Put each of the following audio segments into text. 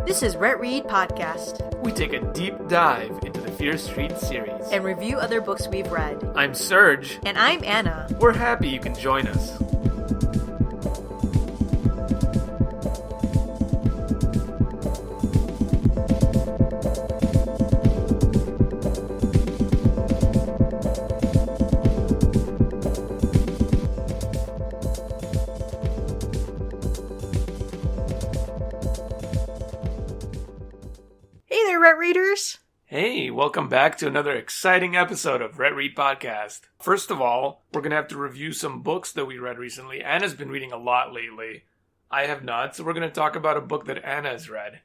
This is RetRead Podcast. We take a deep dive into the Fear Street series and review other books we've read. I'm Serge. And I'm Anna. We're happy you can join us. Readers. Hey, welcome back to another exciting episode of RetRead Podcast. First of all, we're going to have to review some books that we read recently. Anna's been reading a lot lately. I have not, so we're going to talk about a book that Anna has read.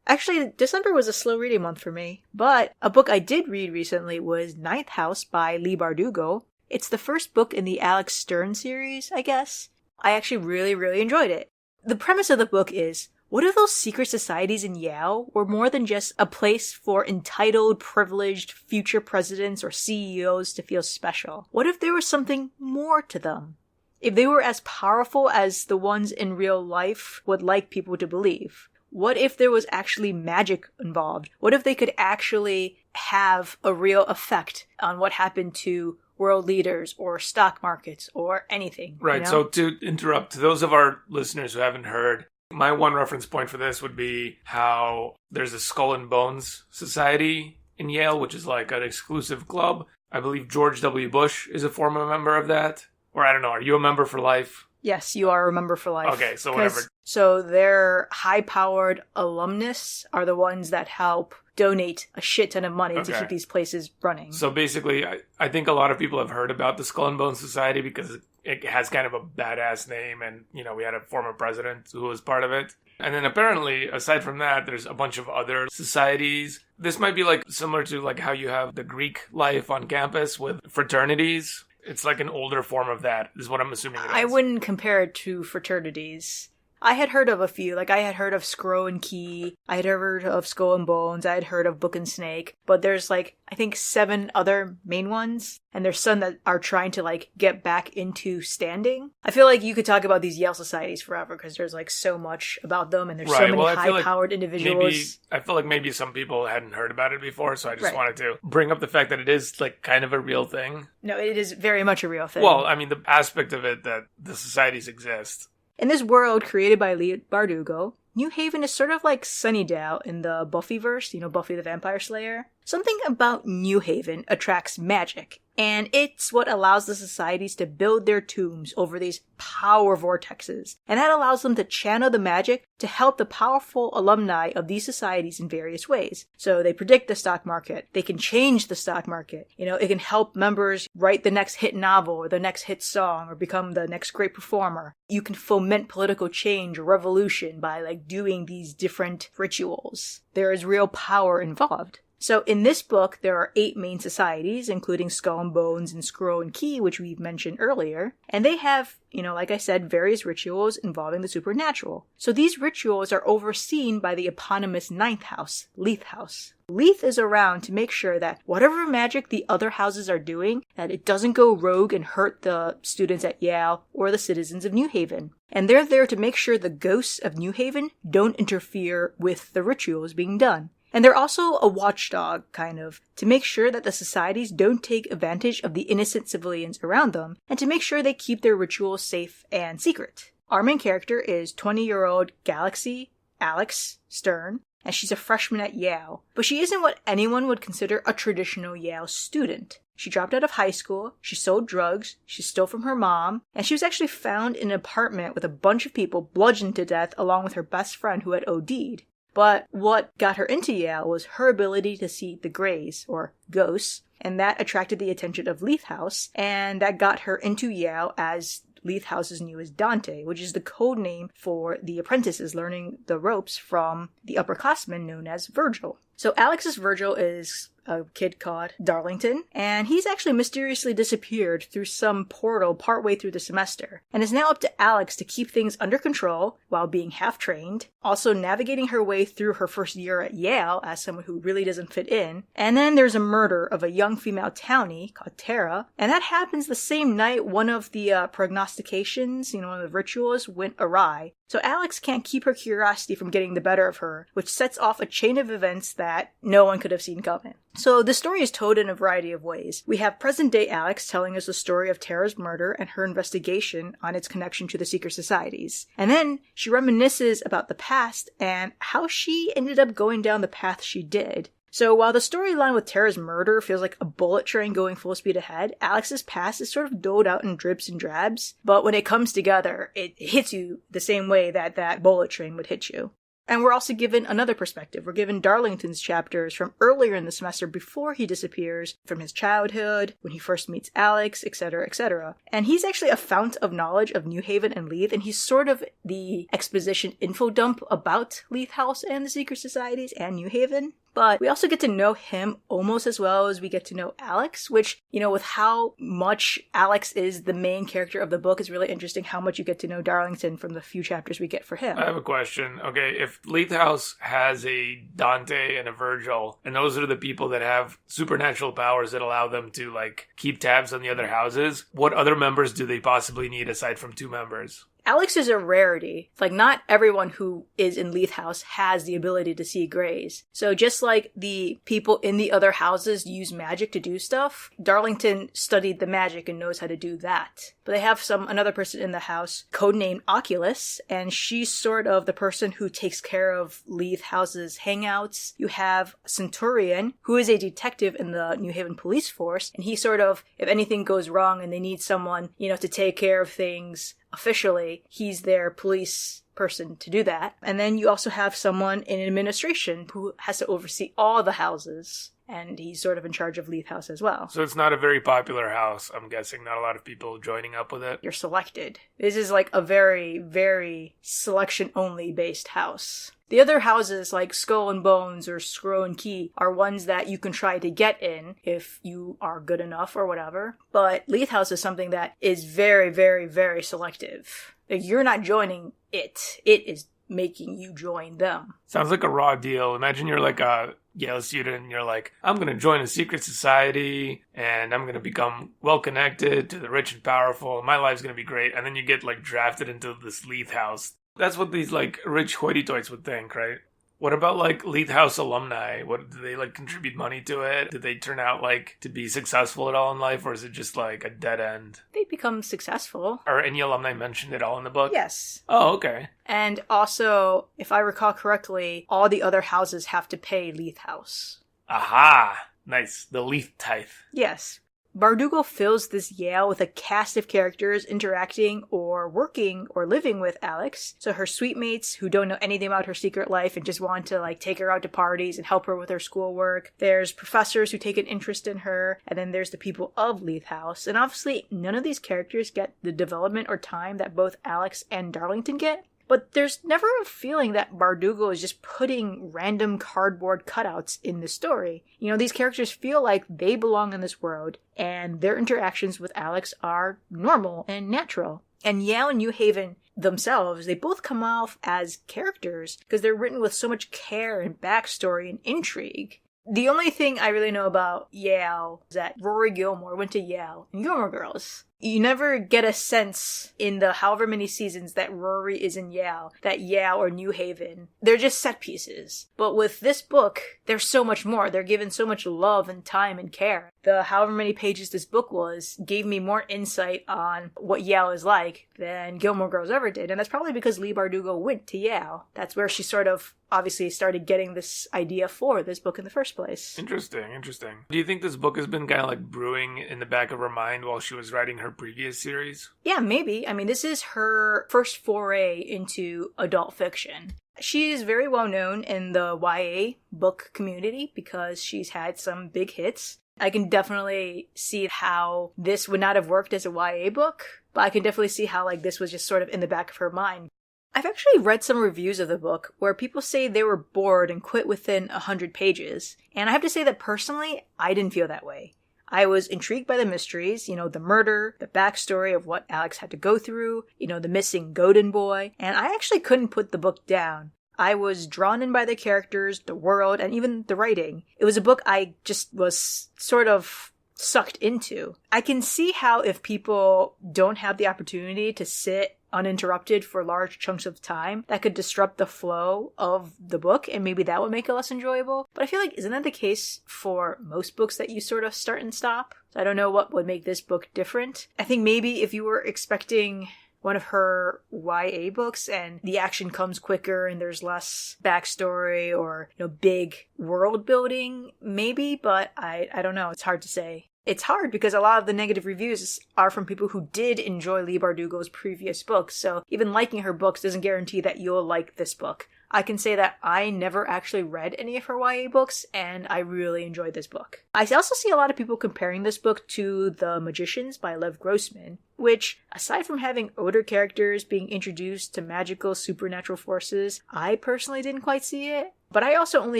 Actually, December was a slow reading month for me, but a book I did read recently was Ninth House by Leigh Bardugo. It's the first book in the Alex Stern series, I guess. I actually really enjoyed it. The premise of the book is, what if those secret societies in Yale were more than just a place for entitled, privileged future presidents or CEOs to feel special? What if there was something more to them? If they were as powerful as the ones in real life would like people to believe? What if there was actually magic involved? What if they could actually have a real effect on what happened to world leaders or stock markets or anything? Right, you know? So to interrupt, to those of our listeners who haven't heard, my one reference point for this would be how there's a Skull and Bones Society in Yale, which is like an exclusive club. I believe George W. Bush is a former member of that. Or I don't know, are you a member for life? Yes, you are a member for life. Okay, so whatever. So their high-powered alumnus are the ones that help donate a shit ton of money to keep these places running. So basically, I think a lot of people have heard about the Skull and Bones Society because it has kind of a badass name, and, you know, we had a former president who was part of it. And then apparently, aside from that, there's a bunch of other societies. This might be like similar to like how you have the Greek life on campus with fraternities. It's like an older form of that, is what I'm assuming it is. I wouldn't compare it to fraternities. I had heard of a few. Like, I had heard of Scrow and Key. I had heard of Skull and Bones. I had heard of Book and Snake. But there's, like, I think 7 other main ones. And there's some that are trying to, like, get back into standing. I feel like you could talk about these Yale societies forever because there's, like, so much about them. And there's so many high-powered individuals. I feel like maybe some people hadn't heard about it before. So I just wanted to bring up the fact that it is, like, kind of a real thing. No, it is very much a real thing. Well, I mean, the aspect of it that the societies exist. In this world created by Leigh Bardugo, New Haven is sort of like Sunnydale in the Buffyverse, you know, Buffy the Vampire Slayer. Something about New Haven attracts magic, and it's what allows the societies to build their tombs over these power vortexes, and that allows them to channel the magic to help the powerful alumni of these societies in various ways. So they predict the stock market, they can change the stock market, you know, it can help members write the next hit novel or the next hit song or become the next great performer. You can foment political change or revolution by like doing these different rituals. There is real power involved. So in this book, there are 8 main societies, including Skull and Bones and Scrow and Key, which we've mentioned earlier. And they have, you know, like I said, various rituals involving the supernatural. So these rituals are overseen by the eponymous Ninth House, Leith House. Leith is around to make sure that whatever magic the other houses are doing, that it doesn't go rogue and hurt the students at Yale or the citizens of New Haven. And they're there to make sure the ghosts of New Haven don't interfere with the rituals being done. And they're also a watchdog, kind of, to make sure that the societies don't take advantage of the innocent civilians around them, and to make sure they keep their rituals safe and secret. Our main character is 20-year-old Galaxy Alex Stern, and she's a freshman at Yale. But she isn't what anyone would consider a traditional Yale student. She dropped out of high school, she sold drugs, she stole from her mom, and she was actually found in an apartment with a bunch of people bludgeoned to death along with her best friend who had OD'd. But what got her into Yale was her ability to see the Greys, or ghosts, and that attracted the attention of Leith House, and that got her into Yale as Leith House's newest Dante, which is the code name for the apprentices learning the ropes from the upperclassman known as Virgil. So Alex's Virgil is a kid called Darlington, and he's actually mysteriously disappeared through some portal partway through the semester, and is now up to Alex to keep things under control while being half-trained, also navigating her way through her first year at Yale as someone who really doesn't fit in. And then there's a murder of a young female townie called Tara, and that happens the same night one of the prognostications, one of the rituals went awry. So Alex can't keep her curiosity from getting the better of her, which sets off a chain of events that no one could have seen coming. So the story is told in a variety of ways. We have present-day Alex telling us the story of Tara's murder and her investigation on its connection to the secret societies. And then she reminisces about the past and how she ended up going down the path she did. So while the storyline with Tara's murder feels like a bullet train going full speed ahead, Alex's past is sort of doled out in drips and drabs. But when it comes together, it hits you the same way that that bullet train would hit you. And we're also given another perspective. We're given Darlington's chapters from earlier in the semester before he disappears, from his childhood, when he first meets Alex, etc., etc. And he's actually a fount of knowledge of New Haven and Leith, and he's sort of the exposition info dump about Leith House and the secret societies and New Haven. But we also get to know him almost as well as we get to know Alex, which, you know, with how much Alex is the main character of the book, is really interesting how much you get to know Darlington from the few chapters we get for him. I have a question. Okay, if Leith House has a Dante and a Virgil, and those are the people that have supernatural powers that allow them to, like, keep tabs on the other houses, what other members do they possibly need aside from 2 members? Alex is a rarity. Like, not everyone who is in Leith House has the ability to see grays. So just like the people in the other houses use magic to do stuff, Darlington studied the magic and knows how to do that. But they have another person in the house, codenamed Oculus, and she's sort of the person who takes care of Leith House's hangouts. You have Centurion, who is a detective in the New Haven police force, and he sort of, if anything goes wrong and they need someone, you know, to take care of things officially, he's their police person to do that. And then you also have someone in administration who has to oversee all the houses, and he's sort of in charge of Leith House as well. So it's not a very popular house, I'm guessing. Not a lot of people joining up with it. You're selected. This is like a very, very selection-only based house. The other houses, like Skull and Bones or Scroll and Key, are ones that you can try to get in if you are good enough or whatever. But Leith House is something that is very, very, very selective. Like, you're not joining it. It is making you join them. Sounds like a raw deal. Imagine you're like a Yale student and you're like, I'm going to join a secret society and I'm going to become well connected to the rich and powerful. My life's going to be great. And then you get like drafted into this Leith House. That's what these like rich hoity-toits would think, right? What about like Leith House alumni? What do they like contribute money to it? Did they turn out like to be successful at all in life, or is it just like a dead end? They become successful. Are any alumni mentioned at all in the book? Yes. Oh, okay. And also, if I recall correctly, all the other houses have to pay Leith House. Aha! Nice. The Leith tithe. Yes. Bardugo fills this Yale with a cast of characters interacting or working or living with Alex. So her suite mates who don't know anything about her secret life and just want to like take her out to parties and help her with her schoolwork. There's professors who take an interest in her. And then there's the people of Leith House. And obviously none of these characters get the development or time that both Alex and Darlington get. But there's never a feeling that Bardugo is just putting random cardboard cutouts in the story. You know, these characters feel like they belong in this world, and their interactions with Alex are normal and natural. And Yale and New Haven themselves, they both come off as characters because they're written with so much care and backstory and intrigue. The only thing I really know about Yale is that Rory Gilmore went to Yale and Gilmore Girls. You never get a sense in the however many seasons that Rory is in Yale, that Yale or New Haven, they're just set pieces. But with this book, there's so much more. They're given so much love and time and care. The however many pages this book was gave me more insight on what Yale is like than Gilmore Girls ever did. And that's probably because Leigh Bardugo went to Yale. That's where she sort of obviously started getting this idea for this book in the first place. Interesting. Do you think this book has been kind of like brewing in the back of her mind while she was writing her previous series? Yeah, maybe. I mean, this is her first foray into adult fiction. She is very well known in the YA book community because she's had some big hits. I can definitely see how this would not have worked as a YA book, but I can definitely see how like this was just sort of in the back of her mind. I've actually read some reviews of the book where people say they were bored and quit within 100 pages. And I have to say that personally, I didn't feel that way. I was intrigued by the mysteries, you know, the murder, the backstory of what Alex had to go through, you know, the missing Godin boy, and I actually couldn't put the book down. I was drawn in by the characters, the world, and even the writing. It was a book I just was sort of sucked into. I can see how if people don't have the opportunity to sit uninterrupted for large chunks of time, that could disrupt the flow of the book, and maybe that would make it less enjoyable. But I feel like, isn't that the case for most books that you sort of start and stop? So I don't know what would make this book different. I think maybe if you were expecting one of her YA books and the action comes quicker and there's less backstory or, big world building, maybe, but I don't know. It's hard to say. It's hard because a lot of the negative reviews are from people who did enjoy Leigh Bardugo's previous books, so even liking her books doesn't guarantee that you'll like this book. I can say that I never actually read any of her YA books, and I really enjoyed this book. I also see a lot of people comparing this book to The Magicians by Lev Grossman, which, aside from having older characters being introduced to magical supernatural forces, I personally didn't quite see it. But I also only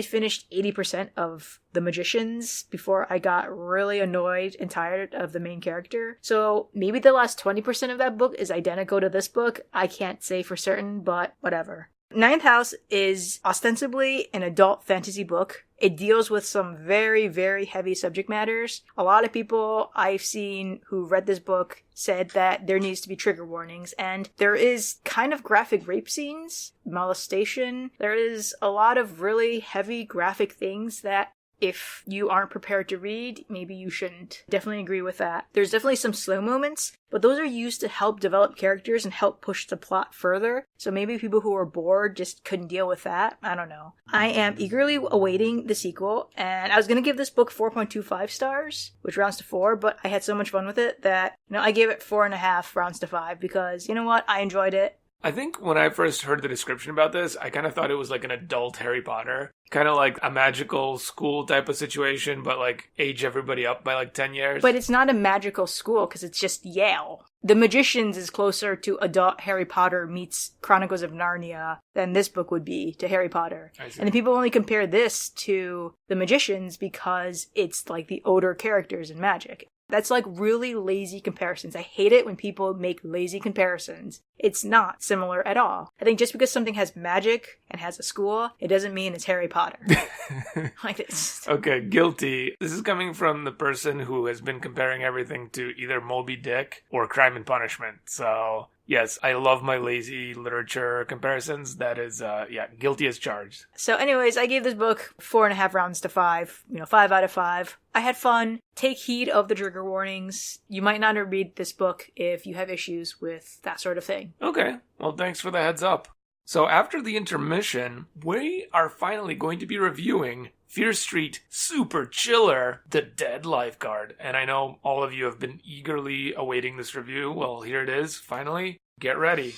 finished 80% of The Magicians before I got really annoyed and tired of the main character. So maybe the last 20% of that book is identical to this book. I can't say for certain, but whatever. Ninth House is ostensibly an adult fantasy book. It deals with some very, very heavy subject matters. A lot of people I've seen who read this book said that there needs to be trigger warnings, and there is kind of graphic rape scenes, molestation. There is a lot of really heavy graphic things that if you aren't prepared to read, maybe you shouldn't. Definitely agree with that. There's definitely some slow moments, but those are used to help develop characters and help push the plot further. So maybe people who are bored just couldn't deal with that. I don't know. I am eagerly awaiting the sequel, and I was going to give this book 4.25 stars, which rounds to 4, but I had so much fun with it that, I gave it 4.5 rounds to 5 because, you know what? I enjoyed it. I think when I first heard the description about this, I kind of thought it was like an adult Harry Potter. Kind of like a magical school type of situation, but like age everybody up by like 10 years. But it's not a magical school because it's just Yale. The Magicians is closer to adult Harry Potter meets Chronicles of Narnia than this book would be to Harry Potter. And the people only compare this to The Magicians because it's like the older characters in magic. That's like really lazy comparisons. I hate it when people make lazy comparisons. It's not similar at all. I think just because something has magic and has a school, it doesn't mean it's Harry Potter. Like this. Okay, guilty. This is coming from the person who has been comparing everything to either Moby Dick or Crime and Punishment. So, yes, I love my lazy literature comparisons. That is, guilty as charged. So anyways, I gave this book 4.5 rounds to 5. 5 out of 5. I had fun. Take heed of the trigger warnings. You might not read this book if you have issues with that sort of thing. Okay. Well, thanks for the heads up. So after the intermission, we are finally going to be reviewing Fear Street Super Chiller, The Dead Lifeguard. And I know all of you have been eagerly awaiting this review. Well, here it is, finally. Get ready.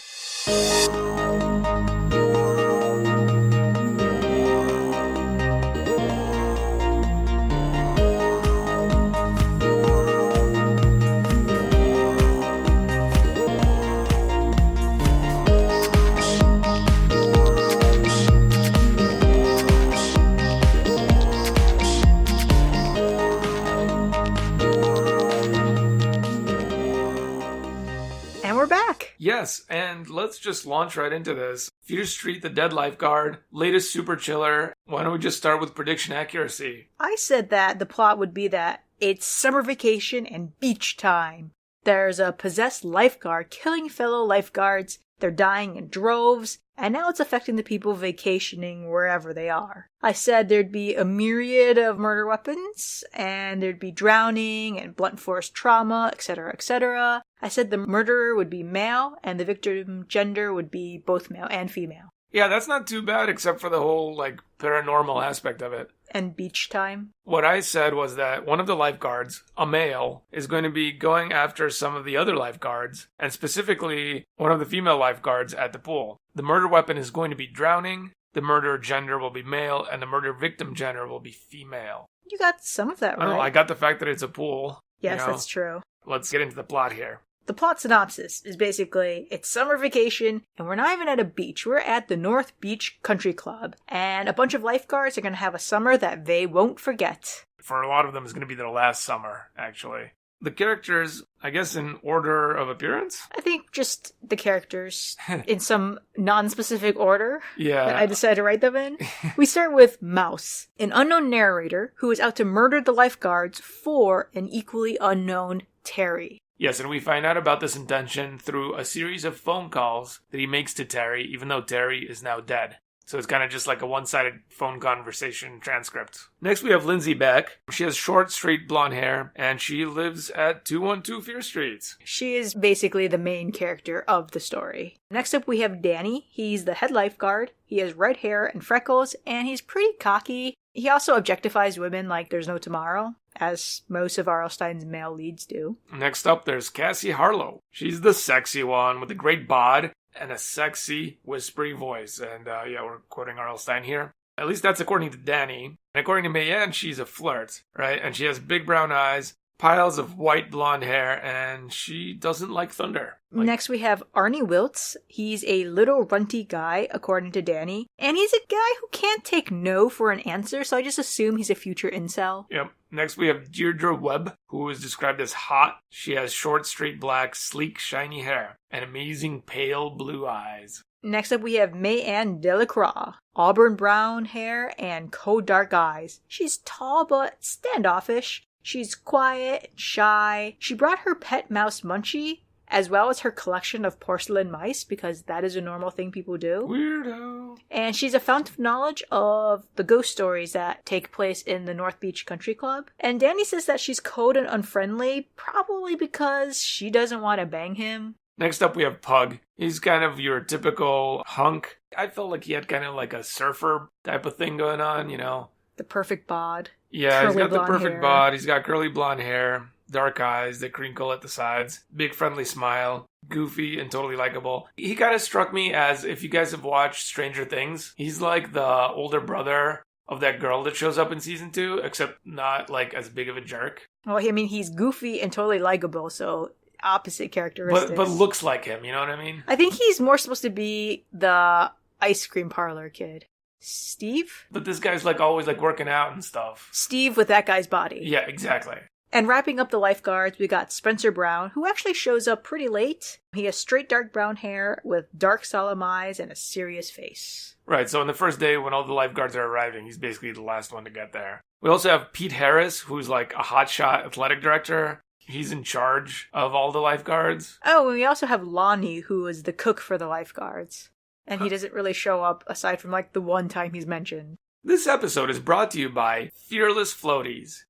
Yes, and let's just launch right into this. Fear Street, The Dead Lifeguard, latest super chiller. Why don't we just start with prediction accuracy? I said that the plot would be that it's summer vacation and beach time. There's a possessed lifeguard killing fellow lifeguards. They're dying in droves, and now it's affecting the people vacationing wherever they are. I said there'd be a myriad of murder weapons, and there'd be drowning and blunt force trauma, etc., etc. I said the murderer would be male, and the victim gender would be both male and female. Yeah, that's not too bad, except for the whole, paranormal aspect of it. And beach time. What I said was that one of the lifeguards, a male, is going to be going after some of the other lifeguards, and specifically one of the female lifeguards at the pool. The murder weapon is going to be drowning, the murder gender will be male, and the murder victim gender will be female. You got some of that right. I got the fact that it's a pool. Yes, that's true. Let's get into the plot here. The plot synopsis is basically, it's summer vacation, and we're not even at a beach. We're at the North Beach Country Club, and a bunch of lifeguards are going to have a summer that they won't forget. For a lot of them, it's going to be their last summer, actually. The characters, I guess in order of appearance? I think just the characters in some non-specific order that I decided to write them in. We start with Mouse, an unknown narrator who is out to murder the lifeguards for an equally unknown Terry. Yes, and we find out about this intention through a series of phone calls that he makes to Terry, even though Terry is now dead. So it's kind of just like a one-sided phone conversation transcript. Next, we have Lindsey Beck. She has short, straight blonde hair, and she lives at 212 Fear Street. She is basically the main character of the story. Next up, we have Danny. He's the head lifeguard. He has red hair and freckles, and he's pretty cocky. He also objectifies women like there's no tomorrow, as most of R.L. Stine's male leads do. Next up, there's Cassie Harlow. She's the sexy one with a great bod and a sexy, whispery voice. And we're quoting R.L. Stine here. At least that's according to Danny. And according to Mayanne, she's a flirt, right? And she has big brown eyes, piles of white blonde hair, and she doesn't like thunder. Next we have Arnie Wilts. He's a little runty guy, according to Danny. And he's a guy who can't take no for an answer, so I just assume he's a future incel. Yep. Next we have Deirdre Webb, who is described as hot. She has short, straight black, sleek, shiny hair, and amazing pale blue eyes. Next up we have Mayanne Delacroix. Auburn brown hair and cold dark eyes. She's tall but standoffish. She's quiet, shy. She brought her pet mouse Munchie, as well as her collection of porcelain mice, because that is a normal thing people do. Weirdo. And she's a fountain of knowledge of the ghost stories that take place in the North Beach Country Club. And Danny says that she's cold and unfriendly, probably because she doesn't want to bang him. Next up, we have Pug. He's kind of your typical hunk. I felt like he had kind of like a surfer type of thing going on, you know. The perfect bod. Yeah, he's got the perfect hair. bod. He's got curly blonde hair, dark eyes that crinkle at the sides, big friendly smile, goofy and totally likable. He kind of struck me as, if you guys have watched Stranger Things, he's like the older brother of that girl that shows up in season 2, except not like as big of a jerk. Well, I mean, he's goofy and totally likable, so opposite characteristics. But looks like him, you know what I mean? I think he's more supposed to be the ice cream parlor kid. Steve? But this guy's like always like working out and stuff. Steve with that guy's body. Yeah, exactly. And wrapping up the lifeguards, we got Spencer Brown, who actually shows up pretty late. He has straight dark brown hair with dark solemn eyes and a serious face. Right, so on the first day when all the lifeguards are arriving, he's basically the last one to get there. We also have Pete Harris, who's like a hotshot athletic director. He's in charge of all the lifeguards. Oh, and we also have Lonnie, who is the cook for the lifeguards. And he doesn't really show up aside from like the one time he's mentioned. This episode is brought to you by Fearless Floaties.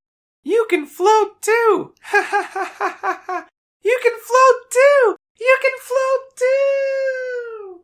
You can float too! Ha ha ha ha ha ha! You can float too! You can float too!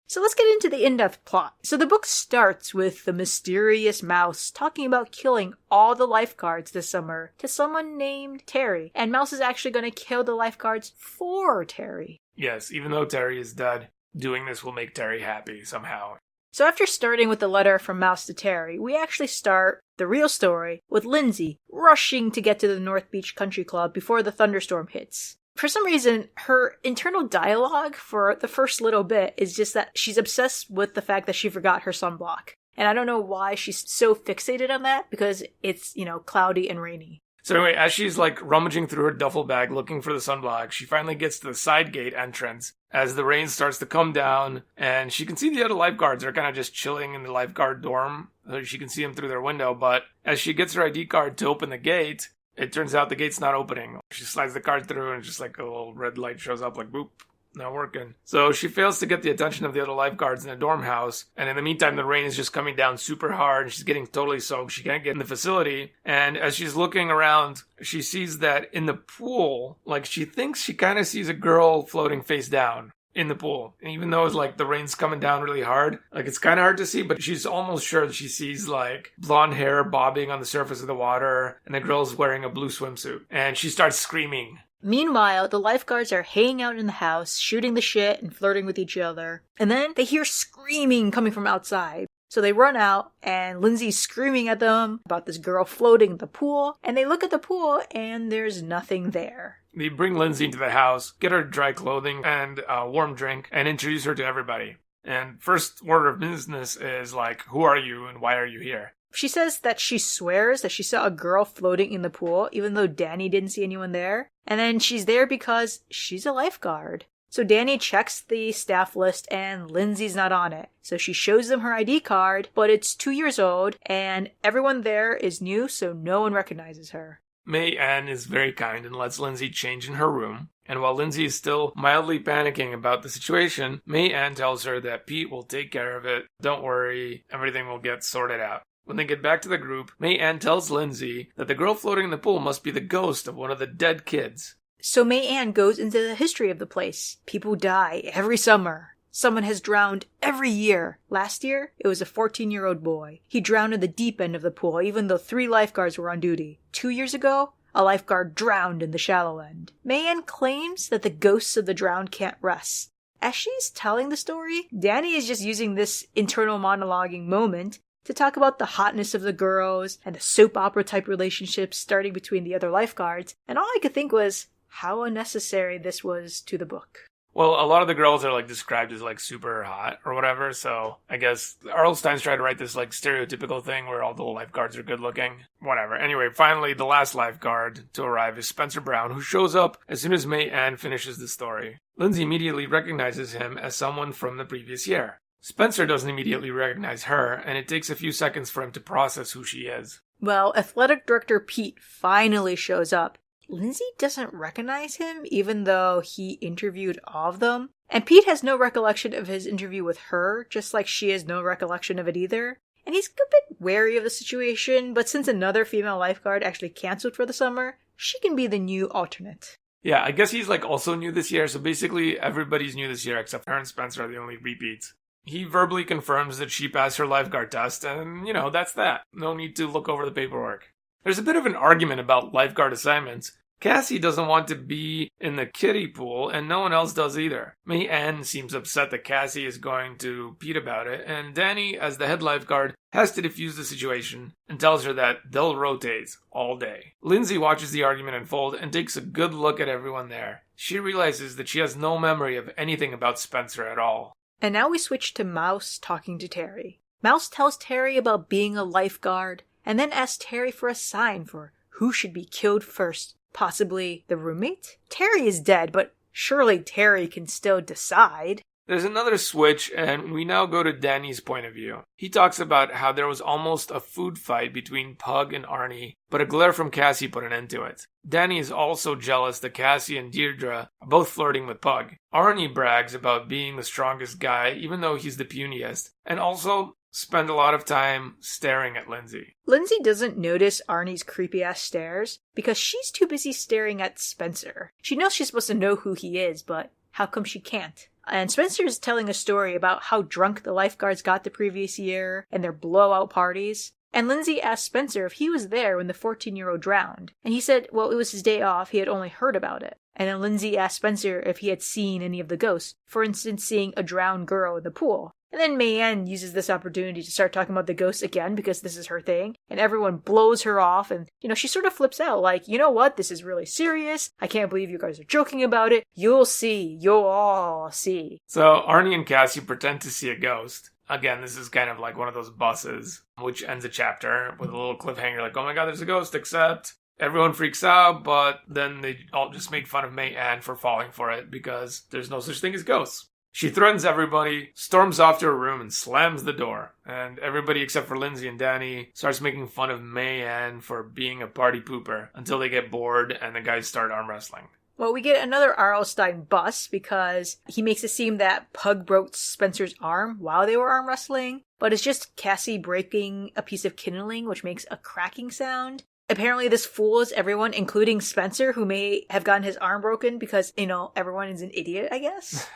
So let's get into the in-depth plot. So the book starts with the mysterious Mouse talking about killing all the lifeguards this summer to someone named Terry. And Mouse is actually going to kill the lifeguards for Terry. Yes, even though Terry is dead, doing this will make Terry happy somehow. So after starting with the letter from Mouse to Terry, we actually start the real story with Lindsey rushing to get to the North Beach Country Club before the thunderstorm hits. For some reason, her internal dialogue for the first little bit is just that she's obsessed with the fact that she forgot her sunblock. And I don't know why she's so fixated on that, because it's, cloudy and rainy. So anyway, as she's like rummaging through her duffel bag looking for the sunblock, she finally gets to the side gate entrance as the rain starts to come down, and she can see the other lifeguards are kind of just chilling in the lifeguard dorm. So she can see them through their window, but as she gets her ID card to open the gate, it turns out the gate's not opening. She slides the card through and just like a little red light shows up like boop. Not working. So she fails to get the attention of the other lifeguards in the dorm house. And in the meantime, the rain is just coming down super hard. And she's getting totally soaked. She can't get in the facility. And as she's looking around, she sees that in the pool, like she thinks she kind of sees a girl floating face down in the pool. And even though it's like the rain's coming down really hard, like it's kind of hard to see, but she's almost sure that she sees like blonde hair bobbing on the surface of the water. And the girl's wearing a blue swimsuit. And she starts screaming. Meanwhile, the lifeguards are hanging out in the house, shooting the shit and flirting with each other. And then they hear screaming coming from outside. So they run out, and Lindsey's screaming at them about this girl floating in the pool. And they look at the pool, and there's nothing there. They bring Lindsey into the house, get her dry clothing and a warm drink, and introduce her to everybody. And first order of business is like, who are you and why are you here? She says that she swears that she saw a girl floating in the pool, even though Danny didn't see anyone there. And then she's there because she's a lifeguard. So Danny checks the staff list and Lindsey's not on it. So she shows them her ID card, but it's 2 years old and everyone there is new, so no one recognizes her. May Ann is very kind and lets Lindsey change in her room. And while Lindsey is still mildly panicking about the situation, May Ann tells her that Pete will take care of it. Don't worry, everything will get sorted out. When they get back to the group, May Ann tells Lindsey that the girl floating in the pool must be the ghost of one of the dead kids. So May Ann goes into the history of the place. People die every summer. Someone has drowned every year. Last year, it was a 14-year-old boy. He drowned in the deep end of the pool, even though 3 lifeguards were on duty. 2 years ago, a lifeguard drowned in the shallow end. May Ann claims that the ghosts of the drowned can't rest. As she's telling the story, Danny is just using this internal monologuing moment to talk about the hotness of the girls and the soap opera type relationships starting between the other lifeguards, and all I could think was how unnecessary this was to the book. Well, a lot of the girls are described as super hot or whatever, so I guess R.L. Stine's tried to write this stereotypical thing where all the lifeguards are good looking. Whatever. Anyway, finally, the last lifeguard to arrive is Spencer Brown, who shows up as soon as May Ann finishes the story. Lindsey immediately recognizes him as someone from the previous year. Spencer doesn't immediately recognize her, and it takes a few seconds for him to process who she is. Well, athletic director Pete finally shows up. Lindsey doesn't recognize him, even though he interviewed all of them. And Pete has no recollection of his interview with her, just like she has no recollection of it either. And he's a bit wary of the situation, but since another female lifeguard actually canceled for the summer, she can be the new alternate. Yeah, I guess he's also new this year, so basically everybody's new this year except her and Spencer are the only repeats. He verbally confirms that she passed her lifeguard test, and, that's that. No need to look over the paperwork. There's a bit of an argument about lifeguard assignments. Cassie doesn't want to be in the kiddie pool, and no one else does either. May Ann seems upset that Cassie is going to Pete about it, and Danny, as the head lifeguard, has to defuse the situation and tells her that they'll rotate all day. Lindsey watches the argument unfold and takes a good look at everyone there. She realizes that she has no memory of anything about Spencer at all. And now we switch to Mouse talking to Terry. Mouse tells Terry about being a lifeguard, and then asks Terry for a sign for who should be killed first. Possibly the roommate? Terry is dead, but surely Terry can still decide. There's another switch, and we now go to Danny's point of view. He talks about how there was almost a food fight between Pug and Arnie, but a glare from Cassie put an end to it. Danny is also jealous that Cassie and Deirdre are both flirting with Pug. Arnie brags about being the strongest guy, even though he's the puniest, and also spend a lot of time staring at Lindsey. Lindsey doesn't notice Arnie's creepy-ass stares because she's too busy staring at Spencer. She knows she's supposed to know who he is, but how come she can't? And Spencer is telling a story about how drunk the lifeguards got the previous year and their blowout parties. And Lindsey asked Spencer if he was there when the 14-year-old drowned. And he said, well, it was his day off, he had only heard about it. And then Lindsey asked Spencer if he had seen any of the ghosts, for instance, seeing a drowned girl in the pool. And then May Ann uses this opportunity to start talking about the ghosts again because this is her thing. And everyone blows her off and, she sort of flips out like, you know what, this is really serious. I can't believe you guys are joking about it. You'll see. You'll all see. So Arnie and Cassie pretend to see a ghost. Again, this is kind of like one of those buses, which ends a chapter with a little cliffhanger oh my god, there's a ghost, except everyone freaks out, but then they all just make fun of May Ann for falling for it because there's no such thing as ghosts. She threatens everybody, storms off to her room, and slams the door. And everybody except for Lindsey and Danny starts making fun of May Ann for being a party pooper until they get bored and the guys start arm wrestling. Well, we get another R.L. Stine bus because he makes it seem that Pug broke Spencer's arm while they were arm wrestling, but it's just Cassie breaking a piece of kindling, which makes a cracking sound. Apparently this fools everyone, including Spencer, who may have gotten his arm broken because, everyone is an idiot, I guess.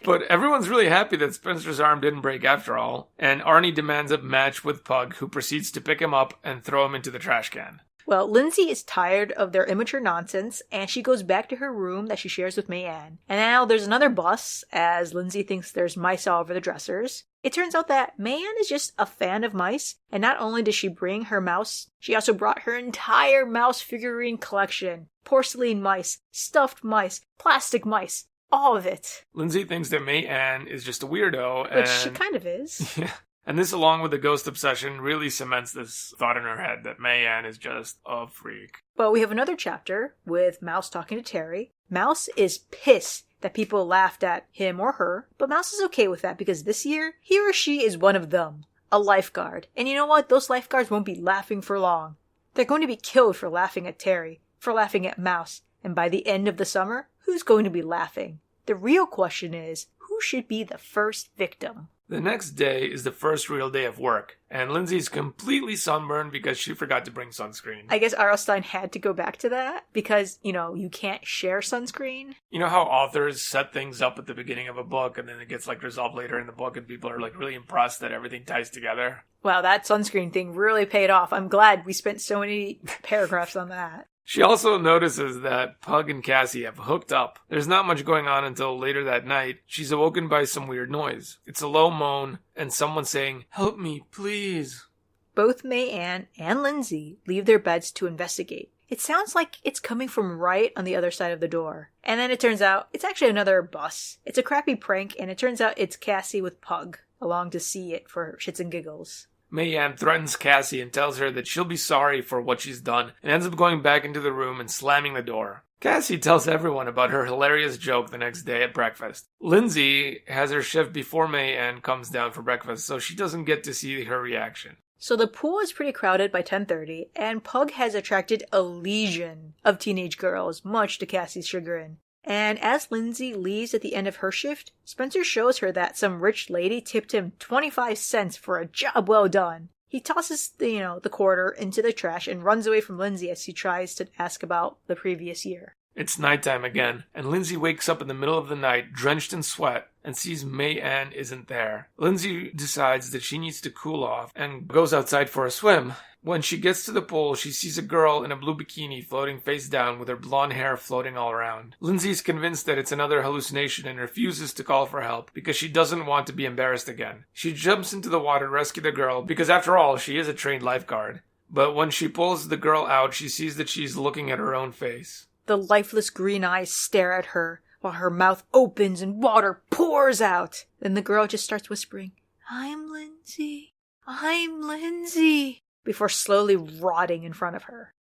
But everyone's really happy that Spencer's arm didn't break after all, and Arnie demands a match with Pug, who proceeds to pick him up and throw him into the trash can. Well, Lindsey is tired of their immature nonsense, and she goes back to her room that she shares with May Ann. And now there's another bus, as Lindsey thinks there's mice all over the dressers. It turns out that May Ann is just a fan of mice, and not only does she bring her mouse, she also brought her entire mouse figurine collection. Porcelain mice, stuffed mice, plastic mice, all of it. Lindsey thinks that May Ann is just a weirdo. Which she kind of is. Yeah. And this, along with the ghost obsession, really cements this thought in her head that May Ann is just a freak. But we have another chapter with Mouse talking to Terry. Mouse is pissed that people laughed at him or her, but Mouse is okay with that because this year, he or she is one of them, a lifeguard. And you know what? Those lifeguards won't be laughing for long. They're going to be killed for laughing at Terry, for laughing at Mouse, and by the end of the summer, who's going to be laughing? The real question is, who should be the first victim? The next day is the first real day of work, and Lindsey's completely sunburned because she forgot to bring sunscreen. I guess R.L. Stine had to go back to that because, you can't share sunscreen. You know how authors set things up at the beginning of a book and then it gets resolved later in the book and people are really impressed that everything ties together? Wow, that sunscreen thing really paid off. I'm glad we spent so many paragraphs on that. She also notices that Pug and Cassie have hooked up. There's not much going on until later that night. She's awoken by some weird noise. It's a low moan and someone saying, "Help me, please." Both May Ann and Lindsey leave their beds to investigate. It sounds like it's coming from right on the other side of the door. And then it turns out it's actually another bus. It's a crappy prank, and it turns out it's Cassie with Pug along to see it for shits and giggles. May Ann threatens Cassie and tells her that she'll be sorry for what she's done and ends up going back into the room and slamming the door. Cassie tells everyone about her hilarious joke the next day at breakfast. Lindsey has her shift before May Ann comes down for breakfast, so she doesn't get to see her reaction. So the pool is pretty crowded by 10:30, and Pug has attracted a legion of teenage girls, much to Cassie's chagrin. And as Lindsey leaves at the end of her shift, Spencer shows her that some rich lady tipped him 25 cents for a job well done. He tosses the quarter into the trash and runs away from Lindsey as he tries to ask about the previous year. It's nighttime again, and Lindsey wakes up in the middle of the night, drenched in sweat, and sees May Ann isn't there. Lindsey decides that she needs to cool off and goes outside for a swim. When she gets to the pool, she sees a girl in a blue bikini floating face down with her blonde hair floating all around. Lindsey's convinced that it's another hallucination and refuses to call for help because she doesn't want to be embarrassed again. She jumps into the water to rescue the girl because after all, she is a trained lifeguard. But when she pulls the girl out, she sees that she's looking at her own face. The lifeless green eyes stare at her while her mouth opens and water pours out. Then the girl just starts whispering, "I'm Lindsey. I'm Lindsey," before slowly rotting in front of her.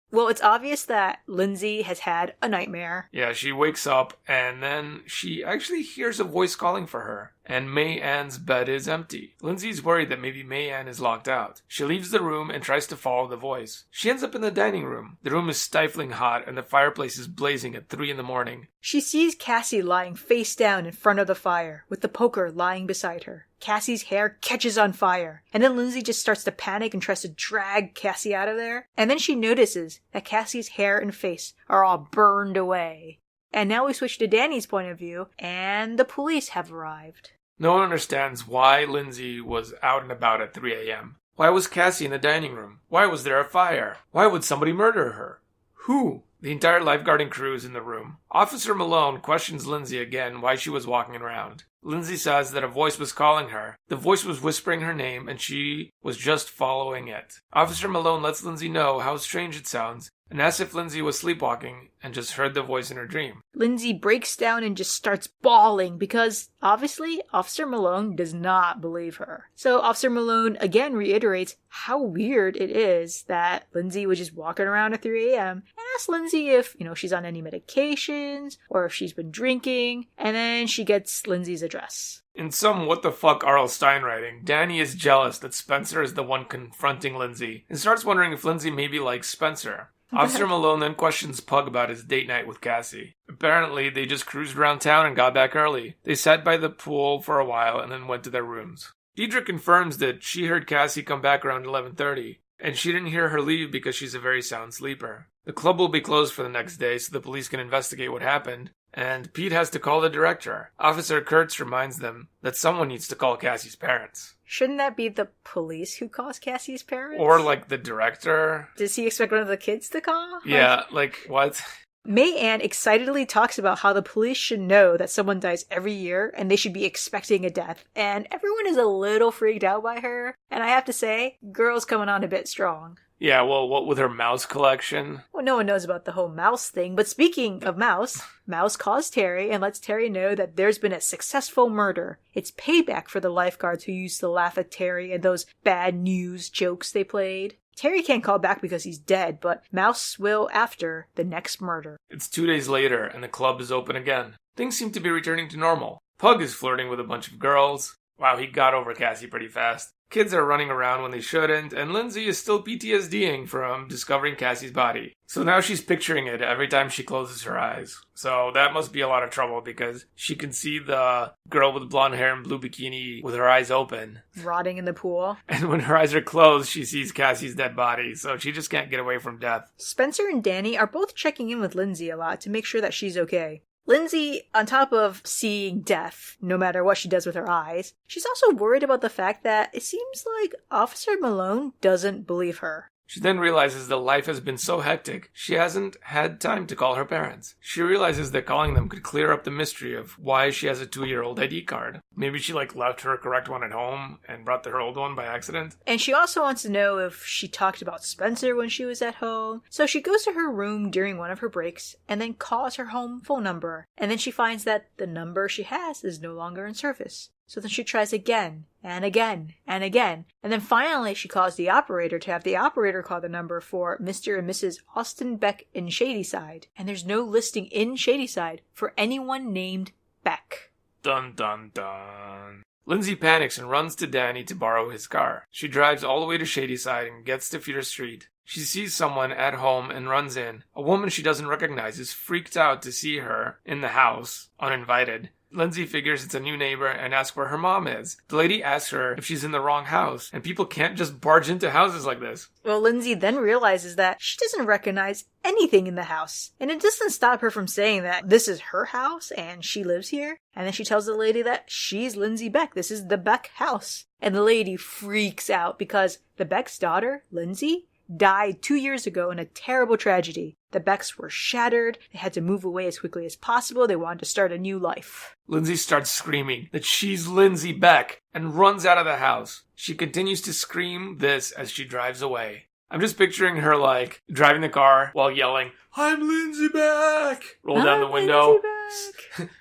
Well, it's obvious that Lindsey has had a nightmare. Yeah, she wakes up and then she actually hears a voice calling for her. And May Ann's bed is empty. Lindsey's worried that maybe May Ann is locked out. She leaves the room and tries to follow the voice. She ends up in the dining room. The room is stifling hot and the fireplace is blazing at 3 a.m. She sees Cassie lying face down in front of the fire, with the poker lying beside her. Cassie's hair catches on fire, and then Lindsey just starts to panic and tries to drag Cassie out of there. And then she notices that Cassie's hair and face are all burned away. And now we switch to Danny's point of view, and the police have arrived. No one understands why Lindsey was out and about at 3 a.m. Why was Cassie in the dining room? Why was there a fire? Why would somebody murder her? Who? The entire lifeguarding crew is in the room. Officer Malone questions Lindsey again why she was walking around. Lindsey says that a voice was calling her. The voice was whispering her name and she was just following it. Officer Malone lets Lindsey know how strange it sounds and asks if Lindsey was sleepwalking and just heard the voice in her dream. Lindsey breaks down and just starts bawling because, obviously, Officer Malone does not believe her. So Officer Malone again reiterates how weird it is that Lindsey was just walking around at 3 a.m. and asks Lindsey if, she's on any medications or if she's been drinking, and then she gets Lindsey's address. In some what-the-fuck R.L. Stine writing, Danny is jealous that Spencer is the one confronting Lindsey and starts wondering if Lindsey maybe likes Spencer. Officer Malone then questions Pug about his date night with Cassie. Apparently, they just cruised around town and got back early. They sat by the pool for a while and then went to their rooms. Deidre confirms that she heard Cassie come back around 11:30, and she didn't hear her leave because she's a very sound sleeper. The club will be closed for the next day so the police can investigate what happened, and Pete has to call the director. Officer Kurtz reminds them that someone needs to call Cassie's parents. Shouldn't that be the police who calls Cassie's parents? Or, the director? Does he expect one of the kids to call? Yeah, what? May Ann excitedly talks about how the police should know that someone dies every year and they should be expecting a death, and everyone is a little freaked out by her. And I have to say, girl's coming on a bit strong. Yeah, well, what with her mouse collection? Well, no one knows about the whole mouse thing, but speaking of Mouse, Mouse calls Terry and lets Terry know that there's been a successful murder. It's payback for the lifeguards who used to laugh at Terry and those bad news jokes they played. Terry can't call back because he's dead, but Mouse will after the next murder. It's 2 days later, and the club is open again. Things seem to be returning to normal. Pug is flirting with a bunch of girls. Wow, he got over Cassie pretty fast. Kids are running around when they shouldn't, and Lindsey is still PTSDing from discovering Cassie's body. So now she's picturing it every time she closes her eyes. So that must be a lot of trouble because she can see the girl with blonde hair and blue bikini with her eyes open. Rotting in the pool. And when her eyes are closed, she sees Cassie's dead body, so she just can't get away from death. Spencer and Danny are both checking in with Lindsey a lot to make sure that she's okay. Lindsey, on top of seeing death, no matter what she does with her eyes, she's also worried about the fact that it seems like Officer Malone doesn't believe her. She then realizes that life has been so hectic, she hasn't had time to call her parents. She realizes that calling them could clear up the mystery of why she has a 2-year-old ID card. Maybe she left her correct one at home and brought her old one by accident. And she also wants to know if she talked about Spencer when she was at home. So she goes to her room during one of her breaks and then calls her home phone number. And then she finds that the number she has is no longer in service. So then she tries again, and again, and again. And then finally she calls the operator to have the operator call the number for Mr. and Mrs. Austin Beck in Shadyside. And there's no listing in Shadyside for anyone named Beck. Dun dun dun. Lindsey panics and runs to Danny to borrow his car. She drives all the way to Shadyside and gets to Feeder Street. She sees someone at home and runs in. A woman she doesn't recognize is freaked out to see her in the house, uninvited. Lindsey figures it's a new neighbor and asks where her mom is. The lady asks her if she's in the wrong house, and people can't just barge into houses like this. Well, Lindsey then realizes that she doesn't recognize anything in the house. And it doesn't stop her from saying that this is her house and she lives here. And then she tells the lady that she's Lindsey Beck. This is the Beck house. And the lady freaks out because the Beck's daughter, Lindsey, died 2 years ago in a terrible tragedy. The Becks were shattered. They had to move away as quickly as possible. They wanted to start a new life. Lindsey starts screaming that she's Lindsey Beck and runs out of the house. She continues to scream this as she drives away. I'm just picturing her driving the car while yelling, "I'm Lindsey Beck!" Roll down the window,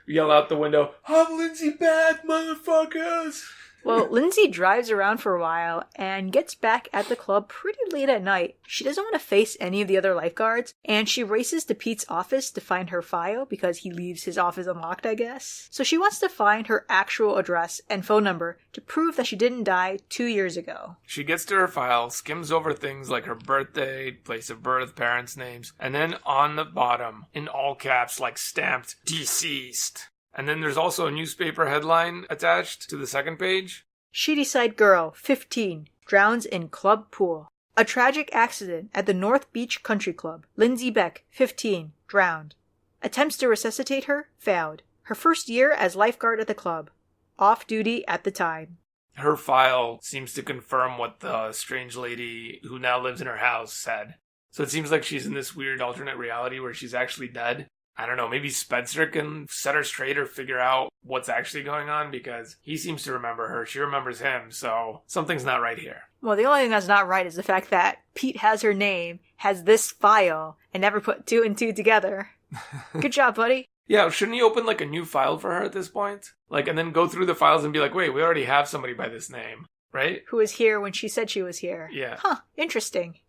yell out the window, "I'm Lindsey Beck, motherfuckers!" Well, Lindsey drives around for a while and gets back at the club pretty late at night. She doesn't want to face any of the other lifeguards, and she races to Pete's office to find her file because he leaves his office unlocked, I guess. So she wants to find her actual address and phone number to prove that she didn't die 2 years ago. She gets to her file, skims over things like her birthday, place of birth, parents' names, and then on the bottom, in all caps, stamped, "Deceased." And then there's also a newspaper headline attached to the second page. Shadyside girl, 15, drowns in club pool. A tragic accident at the North Beach Country Club. Lindsey Beck, 15, drowned. Attempts to resuscitate her failed. Her first year as lifeguard at the club. Off duty at the time. Her file seems to confirm what the strange lady who now lives in her house said. So it seems like she's in this weird alternate reality where she's actually dead. I don't know, maybe Spencer can set her straight or figure out what's actually going on because he seems to remember her. She remembers him, so something's not right here. Well, the only thing that's not right is the fact that Pete has her name, has this file, and never put 2 and 2 together. Good job, buddy. Yeah, shouldn't he open a new file for her at this point? And then go through the files and be like, wait, we already have somebody by this name, right? Who was here when she said she was here. Yeah. Huh, interesting.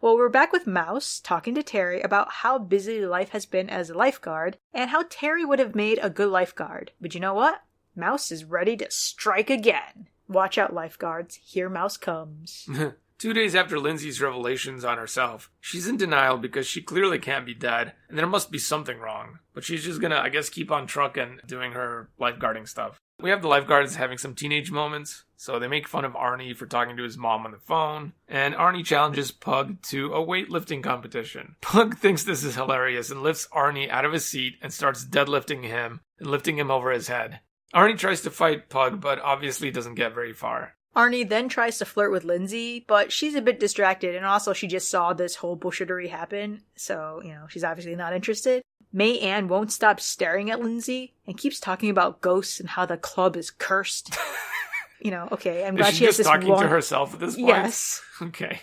Well, we're back with Mouse talking to Terry about how busy life has been as a lifeguard and how Terry would have made a good lifeguard. But you know what? Mouse is ready to strike again. Watch out, lifeguards. Here Mouse comes. 2 days after Lindsey's revelations on herself, she's in denial because she clearly can't be dead and there must be something wrong. But she's just gonna, keep on trucking doing her lifeguarding stuff. We have the lifeguards having some teenage moments, so they make fun of Arnie for talking to his mom on the phone, and Arnie challenges Pug to a weightlifting competition. Pug thinks this is hilarious and lifts Arnie out of his seat and starts deadlifting him and lifting him over his head. Arnie tries to fight Pug, but obviously doesn't get very far. Arnie then tries to flirt with Lindsey, but she's a bit distracted, and also she just saw this whole bullshittery happen, so, she's obviously not interested. May Ann won't stop staring at Lindsey and keeps talking about ghosts and how the club is cursed. Okay, I'm glad she has this one. Is she just talking to herself at this point? Yes. Okay.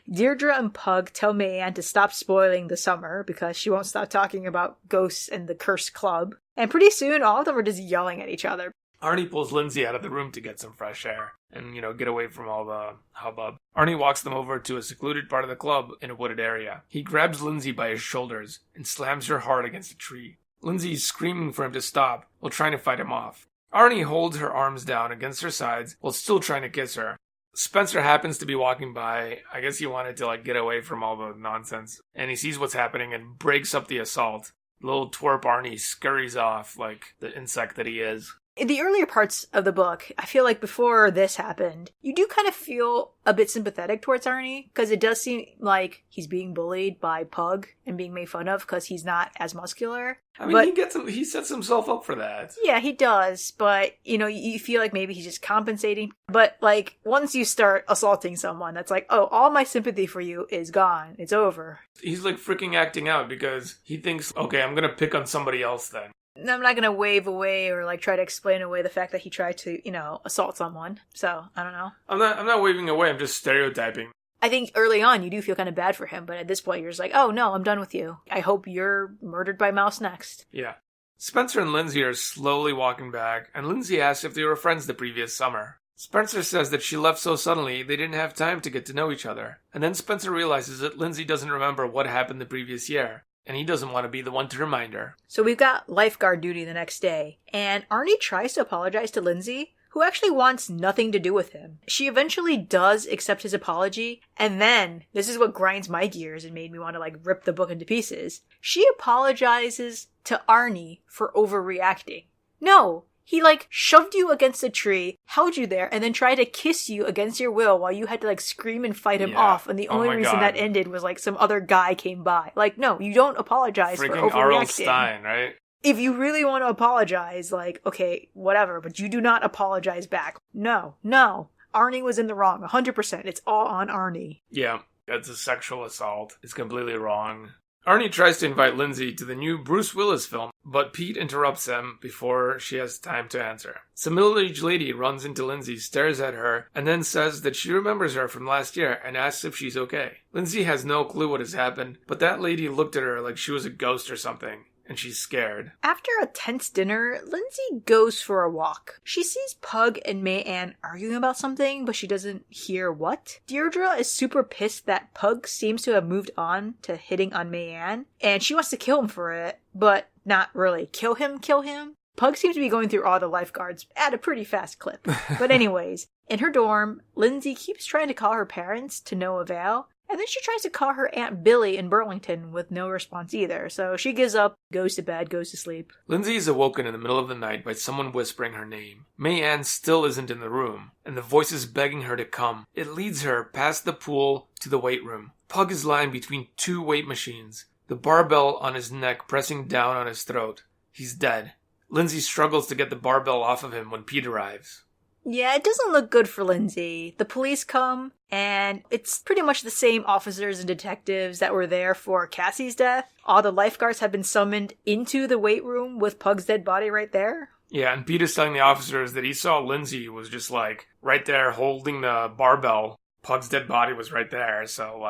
Deirdre and Pug tell May Ann to stop spoiling the summer because she won't stop talking about ghosts and the cursed club. And pretty soon, all of them are just yelling at each other. Arnie pulls Lindsey out of the room to get some fresh air and, get away from all the hubbub. Arnie walks them over to a secluded part of the club in a wooded area. He grabs Lindsey by his shoulders and slams her hard against a tree. Lindsey is screaming for him to stop while trying to fight him off. Arnie holds her arms down against her sides while still trying to kiss her. Spencer happens to be walking by. I guess he wanted to get away from all the nonsense. And he sees what's happening and breaks up the assault. Little twerp Arnie scurries off like the insect that he is. In the earlier parts of the book, I feel like before this happened, you do kind of feel a bit sympathetic towards Arnie, because it does seem like he's being bullied by Pug and being made fun of because he's not as muscular. I mean, he sets himself up for that. Yeah, he does, but, you feel like maybe he's just compensating. But, once you start assaulting someone, that's like, oh, all my sympathy for you is gone. It's over. He's, freaking acting out because he thinks, okay, I'm gonna pick on somebody else then. I'm not going to wave away or try to explain away the fact that he tried to, assault someone. So, I don't know. I'm not waving away. I'm just stereotyping. I think early on you do feel kind of bad for him, but at this point you're just like, oh no, I'm done with you. I hope you're murdered by Mouse next. Yeah. Spencer and Lindsey are slowly walking back, and Lindsey asks if they were friends the previous summer. Spencer says that she left so suddenly they didn't have time to get to know each other. And then Spencer realizes that Lindsey doesn't remember what happened the previous year. And he doesn't want to be the one to remind her. So we've got lifeguard duty the next day, and Arnie tries to apologize to Lindsey, who actually wants nothing to do with him. She eventually does accept his apology, and then, this is what grinds my gears and made me want to rip the book into pieces, she apologizes to Arnie for overreacting. No! He, shoved you against a tree, held you there, and then tried to kiss you against your will while you had to, scream and fight him off. And the only reason that ended was, some other guy came by. No, you don't apologize for overreacting. Freaking R.L. Stine, right? If you really want to apologize, okay, whatever, but you do not apologize back. No. Arnie was in the wrong, 100%. It's all on Arnie. Yeah, that's a sexual assault. It's completely wrong. Arnie tries to invite Lindsey to the new Bruce Willis film, but Pete interrupts them before she has time to answer. Some middle-aged lady runs into Lindsey, stares at her, and then says that she remembers her from last year and asks if she's okay. Lindsey has no clue what has happened, but that lady looked at her like she was a ghost or something. And she's scared. After a tense dinner, Lindsey goes for a walk. She sees Pug and May-Ann arguing about something, but she doesn't hear what. Deirdre is super pissed that Pug seems to have moved on to hitting on May-Ann, and she wants to kill him for it, but not really. Kill him? Pug seems to be going through all the lifeguards at a pretty fast clip. But anyways, in her dorm, Lindsey keeps trying to call her parents to no avail. And then she tries to call her Aunt Billy in Burlington with no response either. So she gives up, goes to bed, goes to sleep. Lindsey is awoken in the middle of the night by someone whispering her name. May-Ann still isn't in the room, and the voice is begging her to come. It leads her past the pool to the weight room. Pug is lying between two weight machines, the barbell on his neck pressing down on his throat. He's dead. Lindsey struggles to get the barbell off of him when Pete arrives. Yeah, it doesn't look good for Lindsey. The police come, and it's pretty much the same officers and detectives that were there for Cassie's death. All the lifeguards have been summoned into the weight room with Pug's dead body right there. Yeah, and Pete is telling the officers that he saw Lindsey was just, right there holding the barbell. Pug's dead body was right there, so,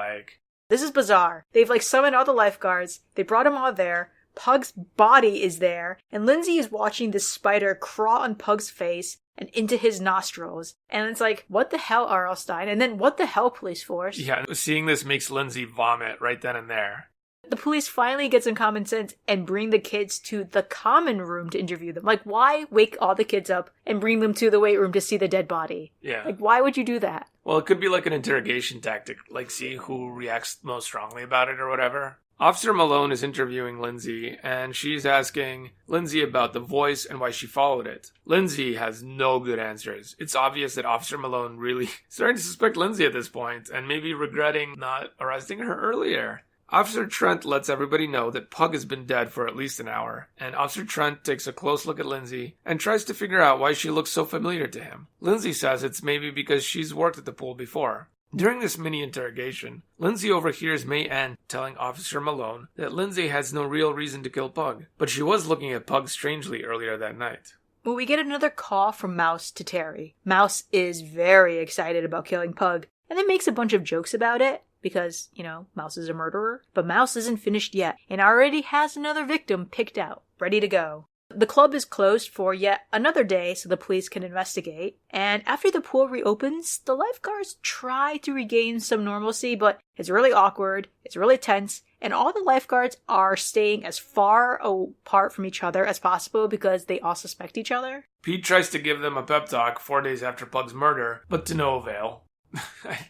This is bizarre. They've, summoned all the lifeguards. They brought them all there. Pug's body is there, and Lindsey is watching this spider crawl on Pug's face and into his nostrils. And it's what the hell, R.L. Stine? And then what the hell, police force? Yeah, seeing this makes Lindsey vomit right then and there. The police finally get some common sense and bring the kids to the common room to interview them. Why wake all the kids up and bring them to the weight room to see the dead body? Yeah. Why would you do that? Well, it could be an interrogation tactic, see who reacts most strongly about it or whatever. Officer Malone is interviewing Lindsey, and she's asking Lindsey about the voice and why she followed it. Lindsey has no good answers. It's obvious that Officer Malone really starting to suspect Lindsey at this point, and maybe regretting not arresting her earlier. Officer Trent lets everybody know that Pug has been dead for at least an hour, and Officer Trent takes a close look at Lindsey and tries to figure out why she looks so familiar to him. Lindsey says it's maybe because she's worked at the pool before. During this mini-interrogation, Lindsey overhears May-Ann telling Officer Malone that Lindsey has no real reason to kill Pug, but she was looking at Pug strangely earlier that night. Well, we get another call from Mouse to Terry. Mouse is very excited about killing Pug, and then makes a bunch of jokes about it, because, Mouse is a murderer. But Mouse isn't finished yet, and already has another victim picked out, ready to go. The club is closed for yet another day so the police can investigate. And after the pool reopens, the lifeguards try to regain some normalcy, but it's really awkward, it's really tense, and all the lifeguards are staying as far apart from each other as possible because they all suspect each other. Pete tries to give them a pep talk 4 days after Pug's murder, but to no avail.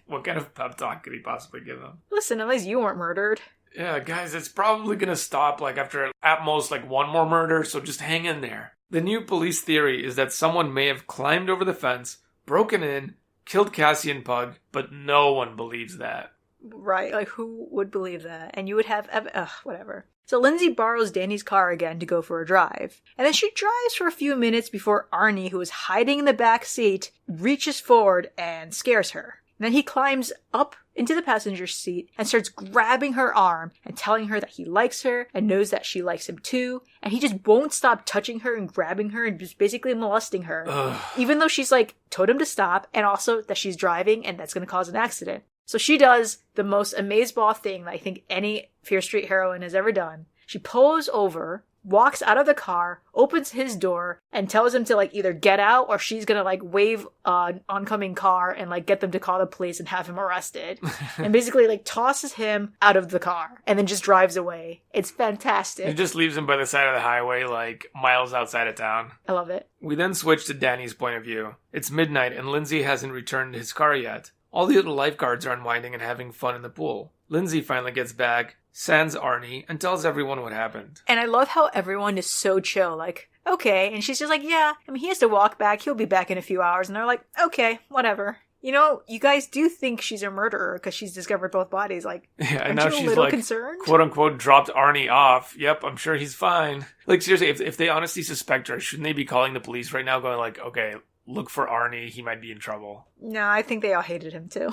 What kind of pep talk could he possibly give them? Listen, at least you weren't murdered. Yeah, guys, it's probably gonna stop after at most one more murder, so just hang in there. The new police theory is that someone may have climbed over the fence, broken in, killed Cassie and Pug, but no one believes that. Right, who would believe that? And you would have whatever. So Lindsey borrows Danny's car again to go for a drive. And then she drives for a few minutes before Arnie, who is hiding in the back seat, reaches forward and scares her. And then he climbs up into the passenger seat and starts grabbing her arm and telling her that he likes her and knows that she likes him too. And he just won't stop touching her and grabbing her and just basically molesting her. Ugh. Even though she's told him to stop, and also that she's driving and that's going to cause an accident. So she does the most amazeball thing that I think any Fear Street heroine has ever done. She pulls over, walks out of the car, opens his door, and tells him to either get out or she's gonna wave an oncoming car and get them to call the police and have him arrested. And basically tosses him out of the car and then just drives away. It's fantastic. It just leaves him by the side of the highway miles outside of town. I love it. We then switch to Danny's point of view. It's midnight and Lindsey hasn't returned his car yet. All the other lifeguards are unwinding and having fun in the pool. Lindsey finally gets back, sans Arnie, and tells everyone what happened. And I love how everyone is so chill, okay. And she's just yeah, he has to walk back, he'll be back in a few hours. And they're okay, whatever. You guys do think she's a murderer because she's discovered both bodies. Yeah, and aren't now you she's a little concerned? quote unquote, dropped Arnie off. Yep, I'm sure he's fine. Seriously, if they honestly suspect her, shouldn't they be calling the police right now going okay, look for Arnie, he might be in trouble? No, I think they all hated him too.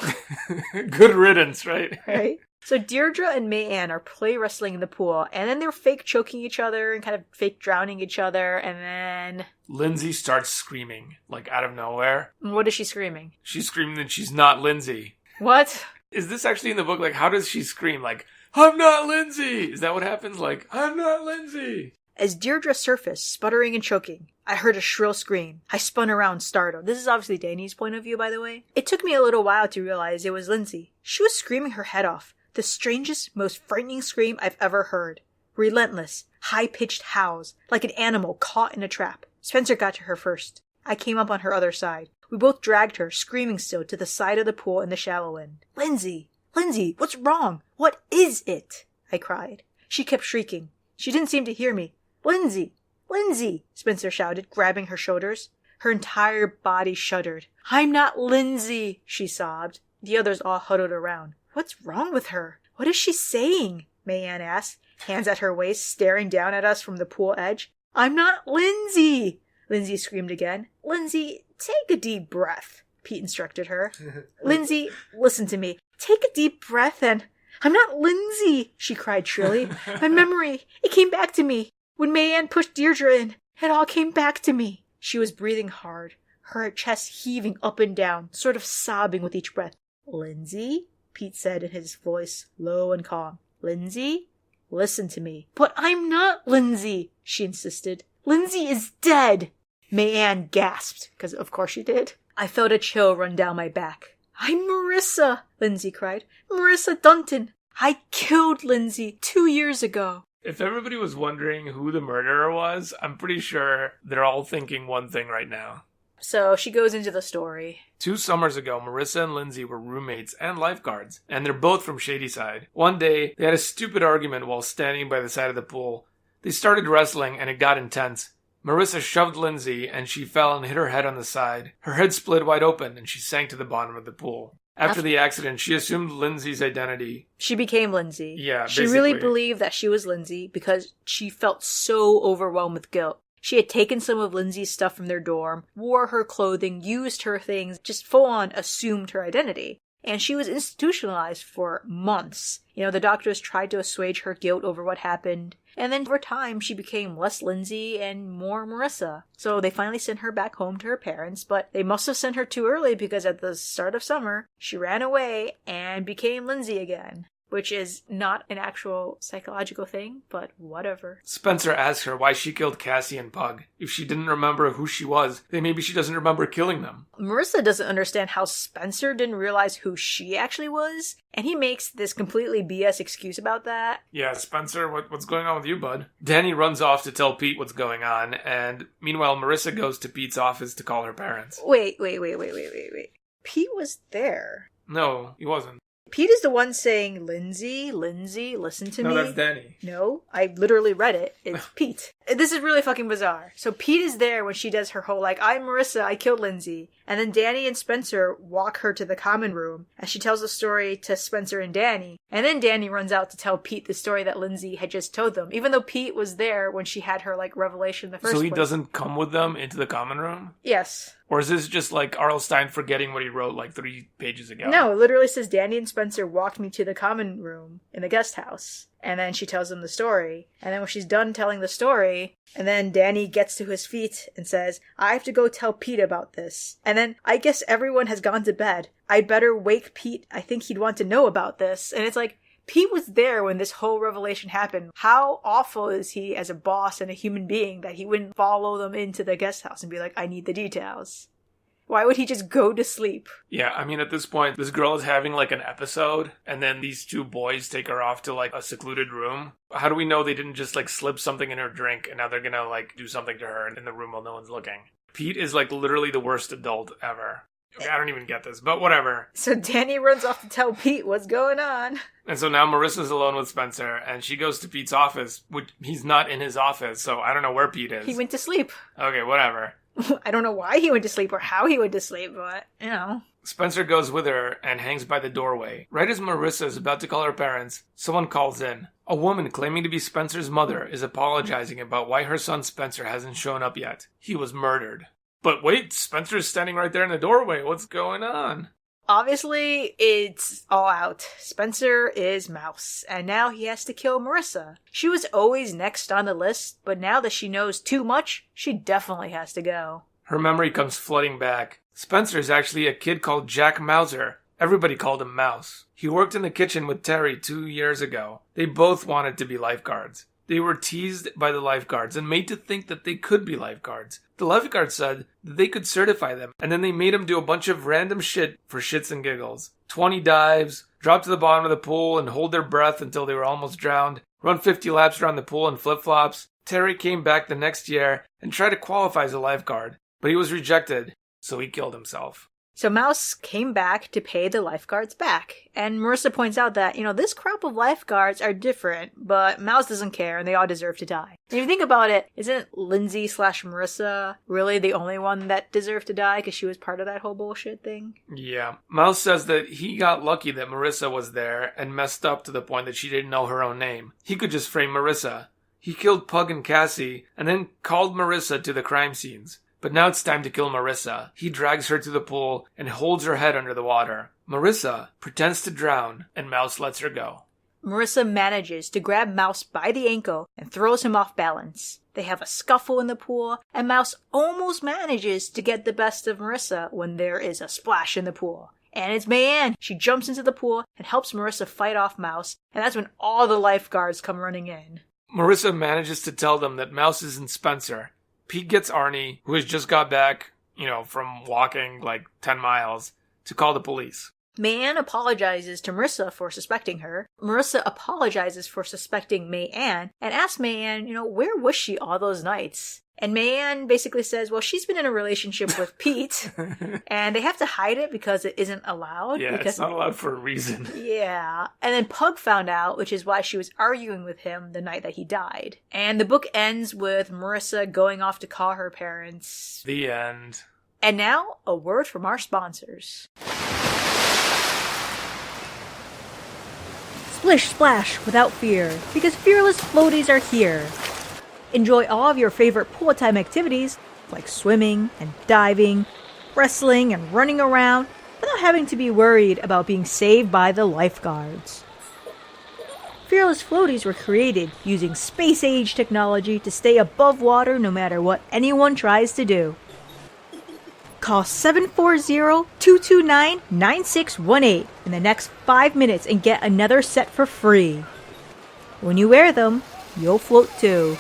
Good riddance, right? Right? So Deirdre and May-Ann are play wrestling in the pool, and then they're fake choking each other and kind of fake drowning each other, and then... Lindsey starts screaming, out of nowhere. What is she screaming? She's screaming that she's not Lindsey. What? Is this actually in the book? How does she scream? I'm not Lindsey! Is that what happens? I'm not Lindsey! As Deirdre surfaced, sputtering and choking, I heard a shrill scream. I spun around, startled. This is obviously Danny's point of view, by the way. It took me a little while to realize it was Lindsey. She was screaming her head off. The strangest, most frightening scream I've ever heard. Relentless, high-pitched howls, like an animal caught in a trap. Spencer got to her first. I came up on her other side. We both dragged her, screaming still, to the side of the pool in the shallow end. Lindsey! Lindsey! What's wrong? What is it? I cried. She kept shrieking. She didn't seem to hear me. Lindsey! Lindsey! Spencer shouted, grabbing her shoulders. Her entire body shuddered. I'm not Lindsey! She sobbed. The others all huddled around. What's wrong with her? What is she saying? May-Ann asked, hands at her waist, staring down at us from the pool edge. I'm not Lindsey! Lindsey screamed again. Lindsey, take a deep breath, Pete instructed her. Lindsey, listen to me. Take a deep breath and... I'm not Lindsey, she cried shrilly. My memory, it came back to me. When May-Ann pushed Deirdre in, it all came back to me. She was breathing hard, her chest heaving up and down, sort of sobbing with each breath. Lindsey? Pete said in his voice, low and calm. Lindsey? Listen to me. But I'm not Lindsey, she insisted. Lindsey is dead. May-Ann gasped, because of course she did. I felt a chill run down my back. I'm Marissa, Lindsey cried. Marissa Dunton. I killed Lindsey 2 years ago. If everybody was wondering who the murderer was, I'm pretty sure they're all thinking one thing right now. So she goes into the story. 2 summers ago, Marissa and Lindsey were roommates and lifeguards, and they're both from Shadyside. One day, they had a stupid argument while standing by the side of the pool. They started wrestling, and it got intense. Marissa shoved Lindsey, and she fell and hit her head on the side. Her head split wide open, and she sank to the bottom of the pool. After the accident, she assumed Lindsey's identity. She became Lindsey. Yeah, basically. She really believed that she was Lindsey because she felt so overwhelmed with guilt. She had taken some of Lindsey's stuff from their dorm, wore her clothing, used her things, just full-on assumed her identity. And she was institutionalized for months. The doctors tried to assuage her guilt over what happened. And then over time, she became less Lindsey and more Marissa. So they finally sent her back home to her parents, but they must have sent her too early because at the start of summer, she ran away and became Lindsey again. which is not an actual psychological thing, but whatever. Spencer asks her why she killed Cassie and Pug. If she didn't remember who she was, then maybe she doesn't remember killing them. Marissa doesn't understand how Spencer didn't realize who she actually was, and he makes this completely BS excuse about that. Yeah, Spencer, what's going on with you, bud? Danny runs off to tell Pete what's going on, and meanwhile Marissa goes to Pete's office to call her parents. Wait. Pete was there. No, he wasn't. Pete is the one saying, Lindsey, listen to me. No, that's Danny. No, I literally read it. It's Pete. This is really fucking bizarre. So Pete is there when she does her whole, I'm Marissa, I killed Lindsey. And then Danny and Spencer walk her to the common room as she tells the story to Spencer and Danny. And then Danny runs out to tell Pete the story that Lindsey had just told them, even though Pete was there when she had her, revelation in the first place. So he doesn't come with them into the common room? Yes. Or is this just R.L. Stein forgetting what he wrote 3 pages ago? No, it literally says Danny and Spencer walked me to the common room in the guest house. And then she tells them the story. And then when she's done telling the story, and then Danny gets to his feet and says, I have to go tell Pete about this. And then, I guess everyone has gone to bed. I'd better wake Pete. I think he'd want to know about this. And it's Pete was there when this whole revelation happened. How awful is he as a boss and a human being that he wouldn't follow them into the guest house and be I need the details? Why would he just go to sleep? Yeah, I mean, at this point, this girl is having an episode, and then these 2 boys take her off to a secluded room. How do we know they didn't just slip something in her drink, and now they're gonna do something to her in the room while no one's looking? Pete is literally the worst adult ever. Okay, I don't even get this, but whatever. So Danny runs off to tell Pete what's going on. And so now Marissa's alone with Spencer, and she goes to Pete's office, which he's not in his office, so I don't know where Pete is. He went to sleep. Okay, whatever. I don't know why he went to sleep or how he went to sleep, but, Spencer goes with her and hangs by the doorway. Right as Marissa is about to call her parents, someone calls in. A woman claiming to be Spencer's mother is apologizing about why her son Spencer hasn't shown up yet. He was murdered. But wait, Spencer's standing right there in the doorway. What's going on? Obviously, it's all out. Spencer is Mouse, and now he has to kill Marissa. She was always next on the list, but now that she knows too much, she definitely has to go. Her memory comes flooding back. Spencer's actually a kid called Jack Mauser. Everybody called him Mouse. He worked in the kitchen with Terry 2 years ago. They both wanted to be lifeguards. They were teased by the lifeguards and made to think that they could be lifeguards. The lifeguards said that they could certify them, and then they made them do a bunch of random shit for shits and giggles. 20 dives, drop to the bottom of the pool and hold their breath until they were almost drowned, run 50 laps around the pool in flip-flops. Terry came back the next year and tried to qualify as a lifeguard, but he was rejected, so he killed himself. So Mouse came back to pay the lifeguards back. And Marissa points out that, this crop of lifeguards are different, but Mouse doesn't care and they all deserve to die. And if you think about it, isn't Lindsey/Marissa really the only one that deserved to die because she was part of that whole bullshit thing? Yeah. Mouse says that he got lucky that Marissa was there and messed up to the point that she didn't know her own name. He could just frame Marissa. He killed Pug and Cassie and then called Marissa to the crime scenes. But now it's time to kill Marissa. He drags her to the pool and holds her head under the water. Marissa pretends to drown, and Mouse lets her go. Marissa manages to grab Mouse by the ankle and throws him off balance. They have a scuffle in the pool, and Mouse almost manages to get the best of Marissa when there is a splash in the pool. And it's Mayanne. She jumps into the pool and helps Marissa fight off Mouse, and that's when all the lifeguards come running in. Marissa manages to tell them that Mouse isn't Spencer. Pete gets Arnie, who has just got back, from walking 10 miles, to call the police. Mayanne apologizes to Marissa for suspecting her. Marissa apologizes for suspecting Mayanne and asks Mayanne, where was she all those nights? And Mayanne basically says, well, she's been in a relationship with Pete, and they have to hide it because it isn't allowed. Yeah, it's not allowed for a reason. Yeah. And then Pug found out, which is why she was arguing with him the night that he died. And the book ends with Marissa going off to call her parents. The end. And now, a word from our sponsors. Splish splash without fear, because fearless floaties are here. Enjoy all of your favorite pool time activities, like swimming and diving, wrestling and running around, without having to be worried about being saved by the lifeguards. Fearless floaties were created using space-age technology to stay above water no matter what anyone tries to do. Call 740-229-9618 in the next 5 minutes and get another set for free. When you wear them, you'll float too.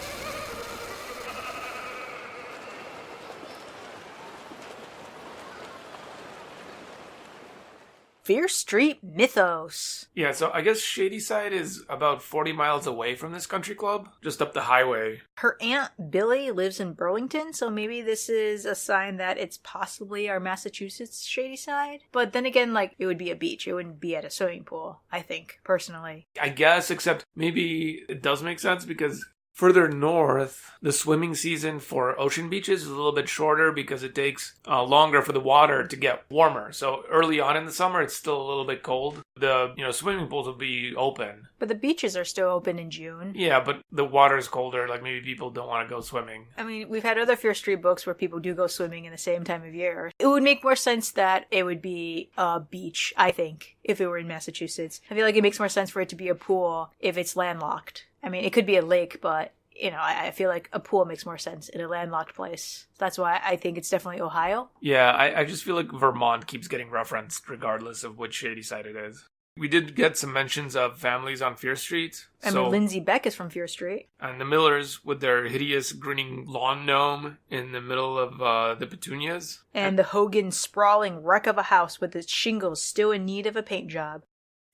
Fear Street Mythos. Yeah, so I guess Shadyside is about 40 miles away from this country club, just up the highway. Her Aunt Billy lives in Burlington, so maybe this is a sign that it's possibly our Massachusetts Shadyside. But then again, like, it would be a beach. It wouldn't be at a swimming pool, I think, personally. I guess, except maybe it does make sense because further north, the swimming season for ocean beaches is a little bit shorter because it takes longer for the water to get warmer. So early on in the summer, it's still a little bit cold. The swimming pools will be open. But the beaches are still open in June. Yeah, but the water's colder. Like, maybe people don't want to go swimming. I mean, we've had other Fear Street books where people do go swimming in the same time of year. It would make more sense that it would be a beach, I think, if it were in Massachusetts. I feel like it makes more sense for it to be a pool if it's landlocked. I mean, it could be a lake, but, I feel like a pool makes more sense in a landlocked place. That's why I think it's definitely Ohio. Yeah, I just feel like Vermont keeps getting referenced regardless of which Shadyside it is. We did get some mentions of families on Fear Street. I mean, Lindsey Beck is from Fear Street. And the Millers with their hideous grinning lawn gnome in the middle of the petunias. And the Hogan sprawling wreck of a house with its shingles still in need of a paint job.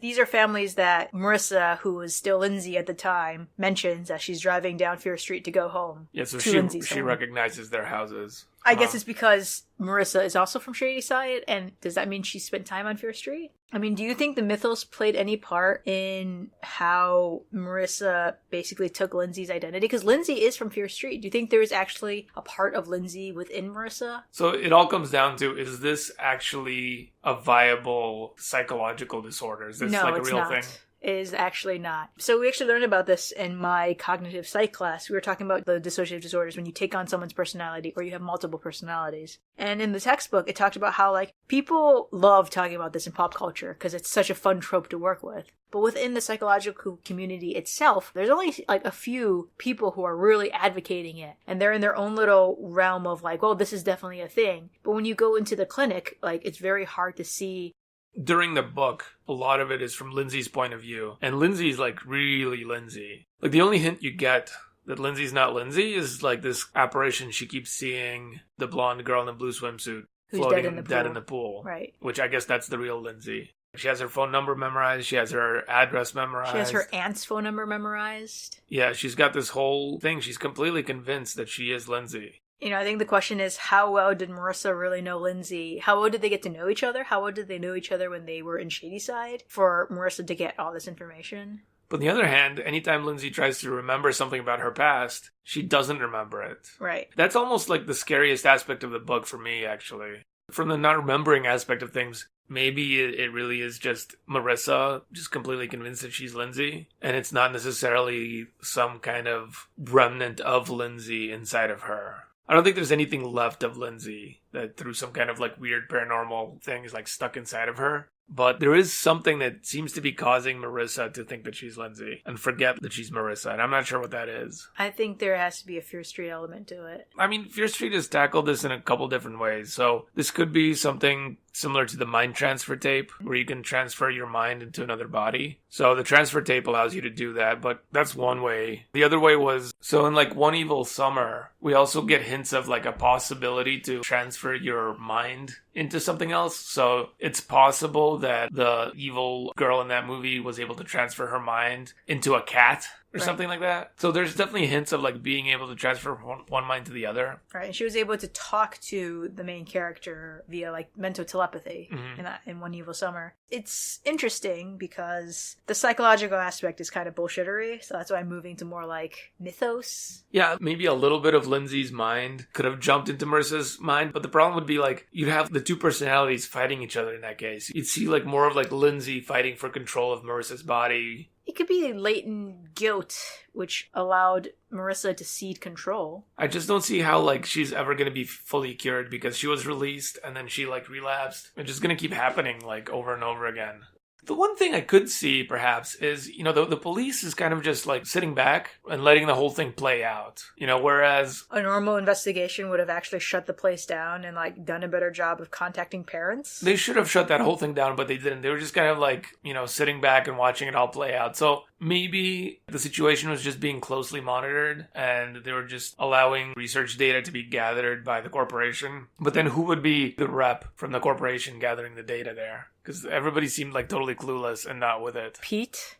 These are families that Marissa, who was still Lindsay at the time, mentions as she's driving down Fear Street to go home. Yeah, so she recognizes their houses. I guess it's because Marissa is also from Shadyside, and does that mean she spent time on Fear Street? I mean, do you think the mythos played any part in how Marissa basically took Lindsay's identity? Because Lindsay is from Fear Street. Do you think there is actually a part of Lindsay within Marissa? So it all comes down to, is this actually a viable psychological disorder? Is this like a real thing? Is actually not. So we actually learned about this in my cognitive psych class. We were talking about the dissociative disorders when you take on someone's personality or you have multiple personalities. And in the textbook, it talked about how, like, people love talking about this in pop culture because it's such a fun trope to work with. But within the psychological community itself, there's only like a few people who are really advocating it. And they're in their own little realm of like, well, this is definitely a thing. But when you go into the clinic, like, it's very hard to see. During the book, a lot of it is from Lindsay's point of view. And Lindsay's like really Lindsay. Like, the only hint you get that Lindsay's not Lindsay is like this apparition she keeps seeing, the blonde girl in the blue swimsuit who's floating dead in the pool. Right. Which I guess that's the real Lindsay. She has her phone number memorized. She has her address memorized. She has her aunt's phone number memorized. Yeah, she's got this whole thing. She's completely convinced that she is Lindsay. I think the question is, how well did Marissa really know Lindsay? How well did they get to know each other? How well did they know each other when they were in Shadyside for Marissa to get all this information? But on the other hand, anytime Lindsay tries to remember something about her past, she doesn't remember it. Right. That's almost like the scariest aspect of the book for me, actually. From the not remembering aspect of things, maybe it really is just Marissa just completely convinced that she's Lindsay, and it's not necessarily some kind of remnant of Lindsay inside of her. I don't think there's anything left of Lindsay that through some kind of like weird paranormal thing is like stuck inside of her. But there is something that seems to be causing Marissa to think that she's Lindsay and forget that she's Marissa. And I'm not sure what that is. I think there has to be a Fear Street element to it. I mean, Fear Street has tackled this in a couple different ways. So this could be something similar to the mind transfer tape, where you can transfer your mind into another body. So the transfer tape allows you to do that, but that's one way. The other way was, so in like One Evil Summer, we also get hints of like a possibility to transfer your mind into something else. So it's possible that the evil girl in that movie was able to transfer her mind into a cat or something like that. So there's definitely hints of like being able to transfer one mind to the other. Right, and she was able to talk to the main character via like mental telepathy in One Evil Summer. It's interesting because the psychological aspect is kind of bullshittery, so that's why I'm moving to more like mythos. Yeah, maybe a little bit of Lindsay's mind could have jumped into Marissa's mind, but the problem would be like you'd have the two personalities fighting each other in that case. You'd see like more of like Lindsay fighting for control of Marissa's body. It could be latent guilt, which allowed Marissa to cede control. I just don't see how, like, she's ever going to be fully cured because she was released and then she, like, relapsed. It's just going to keep happening, like, over and over again. The one thing I could see, perhaps, is, the police is kind of just, like, sitting back and letting the whole thing play out. Whereas... a normal investigation would have actually shut the place down and, like, done a better job of contacting parents. They should have shut that whole thing down, but they didn't. They were just kind of, like, sitting back and watching it all play out. So maybe the situation was just being closely monitored, and they were just allowing research data to be gathered by the corporation. But then who would be the rep from the corporation gathering the data there? Because everybody seemed like totally clueless and not with it. Pete?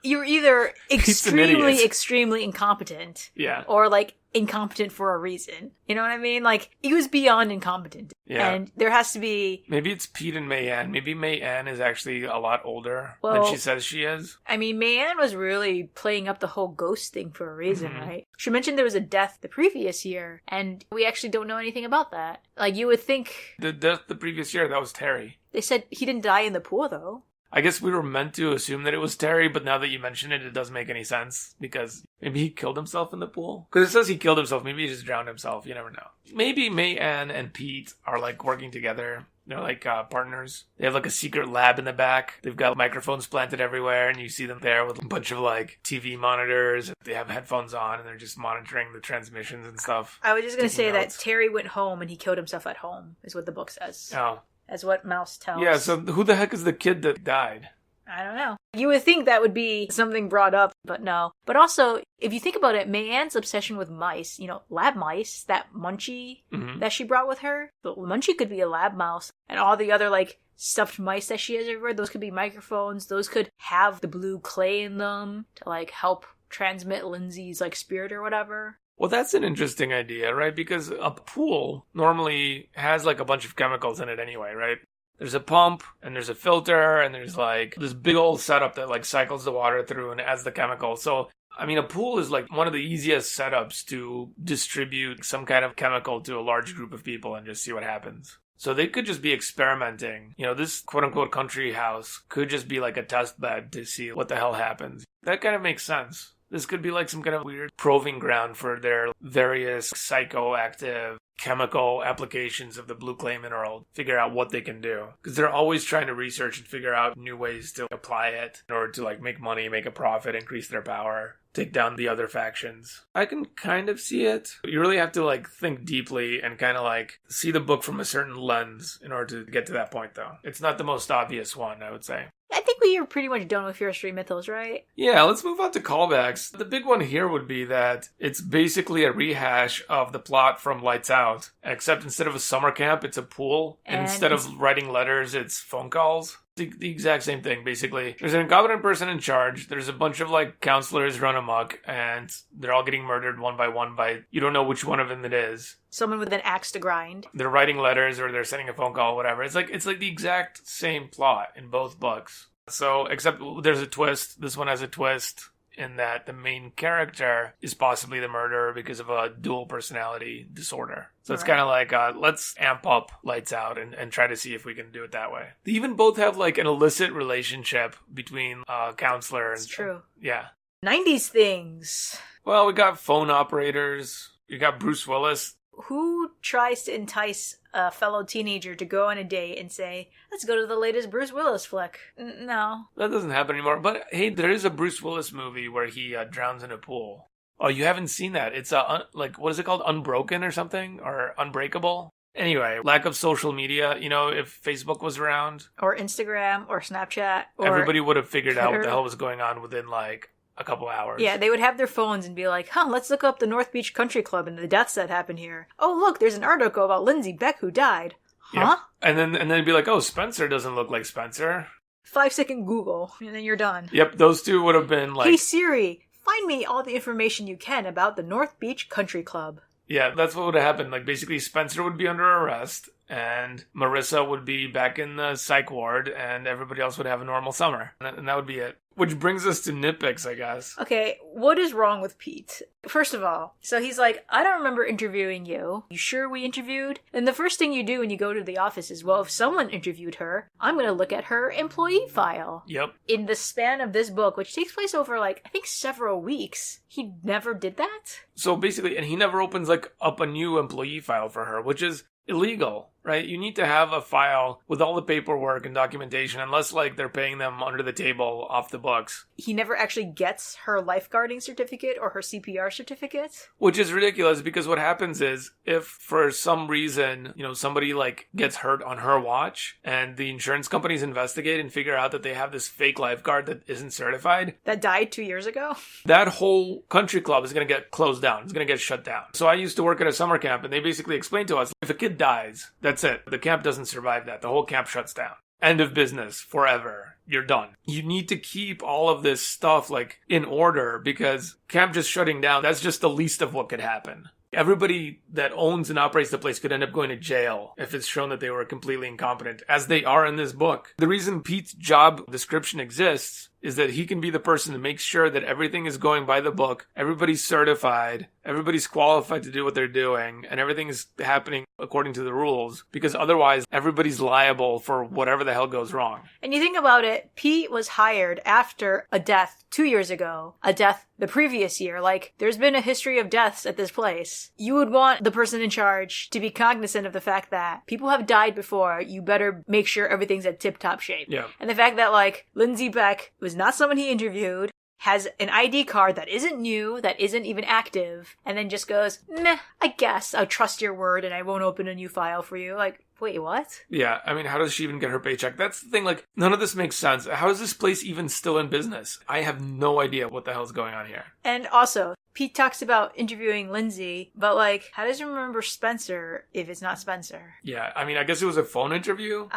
You're either extremely incompetent. Yeah. Or, like, incompetent for a reason. You know what I mean? Like, he was beyond incompetent. Yeah. And there has to be... maybe it's Pete and May-Ann. Maybe May-Ann is actually a lot older than she says she is. I mean, May-Ann was really playing up the whole ghost thing for a reason, right? She mentioned there was a death the previous year, and we actually don't know anything about that. Like, you would think... the death the previous year, that was Terry. They said he didn't die in the pool, though. I guess we were meant to assume that it was Terry, but now that you mention it, it doesn't make any sense, because maybe he killed himself in the pool? Because it says he killed himself, maybe he just drowned himself, you never know. Maybe May-Ann and Pete are, like, working together. They're, like, partners. They have, like, a secret lab in the back. They've got microphones planted everywhere, and you see them there with a bunch of, like, TV monitors. They have headphones on, and they're just monitoring the transmissions and stuff. I was just going to say that Terry went home, and he killed himself at home, is what the book says. Oh. As what Mouse tells. Yeah, so who the heck is the kid that died? I don't know. You would think that would be something brought up, but no. But also, if you think about it, May-Ann's obsession with mice, lab mice, that munchie that she brought with her, the munchie could be a lab mouse, and all the other, like, stuffed mice that she has everywhere, those could be microphones, those could have the blue clay in them to, like, help transmit Lindsey's, like, spirit or whatever. Well, that's an interesting idea, right? Because a pool normally has, like, a bunch of chemicals in it anyway, right? There's a pump, and there's a filter, and there's, like, this big old setup that, like, cycles the water through and adds the chemicals. So, I mean, a pool is, like, one of the easiest setups to distribute some kind of chemical to a large group of people and just see what happens. So they could just be experimenting. This quote-unquote country house could just be, like, a test bed to see what the hell happens. That kind of makes sense. This could be like some kind of weird proving ground for their various psychoactive chemical applications of the blue clay mineral, figure out what they can do. Because they're always trying to research and figure out new ways to apply it in order to, like, make money, make a profit, increase their power, take down the other factions. I can kind of see it. You really have to, like, think deeply and kind of, like, see the book from a certain lens in order to get to that point, though. It's not the most obvious one, I would say. I think we are pretty much done with Fear Street Mythos, right? Yeah, let's move on to callbacks. The big one here would be that it's basically a rehash of the plot from Lights Out, except instead of a summer camp, it's a pool. And instead of writing letters, it's phone calls. The exact same thing, basically. There's an incompetent person in charge. There's a bunch of, like, counselors run amok, and they're all getting murdered one by one by... you don't know which one of them it is. Someone with an axe to grind. They're writing letters, or they're sending a phone call, whatever. It's like the exact same plot in both books. So, except there's a twist. This one has a twist in that the main character is possibly the murderer because of a dual personality disorder. So it's kind of like, let's amp up Lights Out and try to see if we can do it that way. They even both have, like, an illicit relationship between counselor and... It's true. Yeah. 90s things. Well, we got phone operators. You got Bruce Willis. Who tries to entice a fellow teenager to go on a date and say, let's go to the latest Bruce Willis flick? No. That doesn't happen anymore. But, hey, there is a Bruce Willis movie where he drowns in a pool. Oh, you haven't seen that? It's, what is it called? Unbroken or something? Or Unbreakable? Anyway, lack of social media. If Facebook was around. Or Instagram or Snapchat. Or everybody would have figured Twitter. out what the hell was going on within, like, a couple hours. Yeah, they would have their phones and be like, let's look up the North Beach Country Club and the deaths that happened here. Oh, look, there's an article about Lindsey Beck who died. Huh? Yep. And then it'd be like, oh, Spencer doesn't look like Spencer. 5-second Google, and then you're done. Yep, those two would have been like... Hey Siri, find me all the information you can about the North Beach Country Club. Yeah, that's what would have happened. Like, basically, Spencer would be under arrest, and Marissa would be back in the psych ward, and everybody else would have a normal summer. And that would be it. Which brings us to nitpicks, I guess. Okay, what is wrong with Pete? First of all, so he's like, I don't remember interviewing you. You sure we interviewed? And the first thing you do when you go to the office is, well, if someone interviewed her, I'm going to look at her employee file. Yep. In the span of this book, which takes place over, like, I think several weeks, he never did that? So basically, and he never opens, like, up a new employee file for her, which is illegal. right? You need to have a file with all the paperwork and documentation, unless like they're paying them under the table off the books. He never actually gets her lifeguarding certificate or her CPR certificate. Which is ridiculous, because what happens is, if for some reason, somebody like gets hurt on her watch and the insurance companies investigate and figure out that they have this fake lifeguard that isn't certified. That died 2 years ago? That whole country club is going to get closed down. It's going to get shut down. So I used to work at a summer camp, and they basically explained to us, if a kid dies, that's it. The camp doesn't survive that. The whole camp shuts down. End of business. Forever. You're done. You need to keep all of this stuff like in order, because camp just shutting down, that's just the least of what could happen. Everybody that owns and operates the place could end up going to jail if it's shown that they were completely incompetent, as they are in this book. The reason Pete's job description exists is that he can be the person that makes sure that everything is going by the book, everybody's certified, everybody's qualified to do what they're doing, and everything is happening according to the rules, because otherwise everybody's liable for whatever the hell goes wrong. And you think about it, Pete was hired after a death 2 years ago, a death the previous year. Like, there's been a history of deaths at this place. You would want the person in charge to be cognizant of the fact that people have died before. You better make sure everything's at tip-top shape. Yeah. And the fact that, like, Lindsey Beck was not someone he interviewed, has an ID card that isn't new, that isn't even active, and then just goes, meh, I guess I'll trust your word and I won't open a new file for you. Like, wait, what? Yeah, I mean, how does she even get her paycheck? That's the thing, like, none of this makes sense. How is this place even still in business? I have no idea what the hell's going on here. And also, Pete talks about interviewing Lindsey, but, like, how does he remember Spencer if it's not Spencer? Yeah, I mean, I guess it was a phone interview.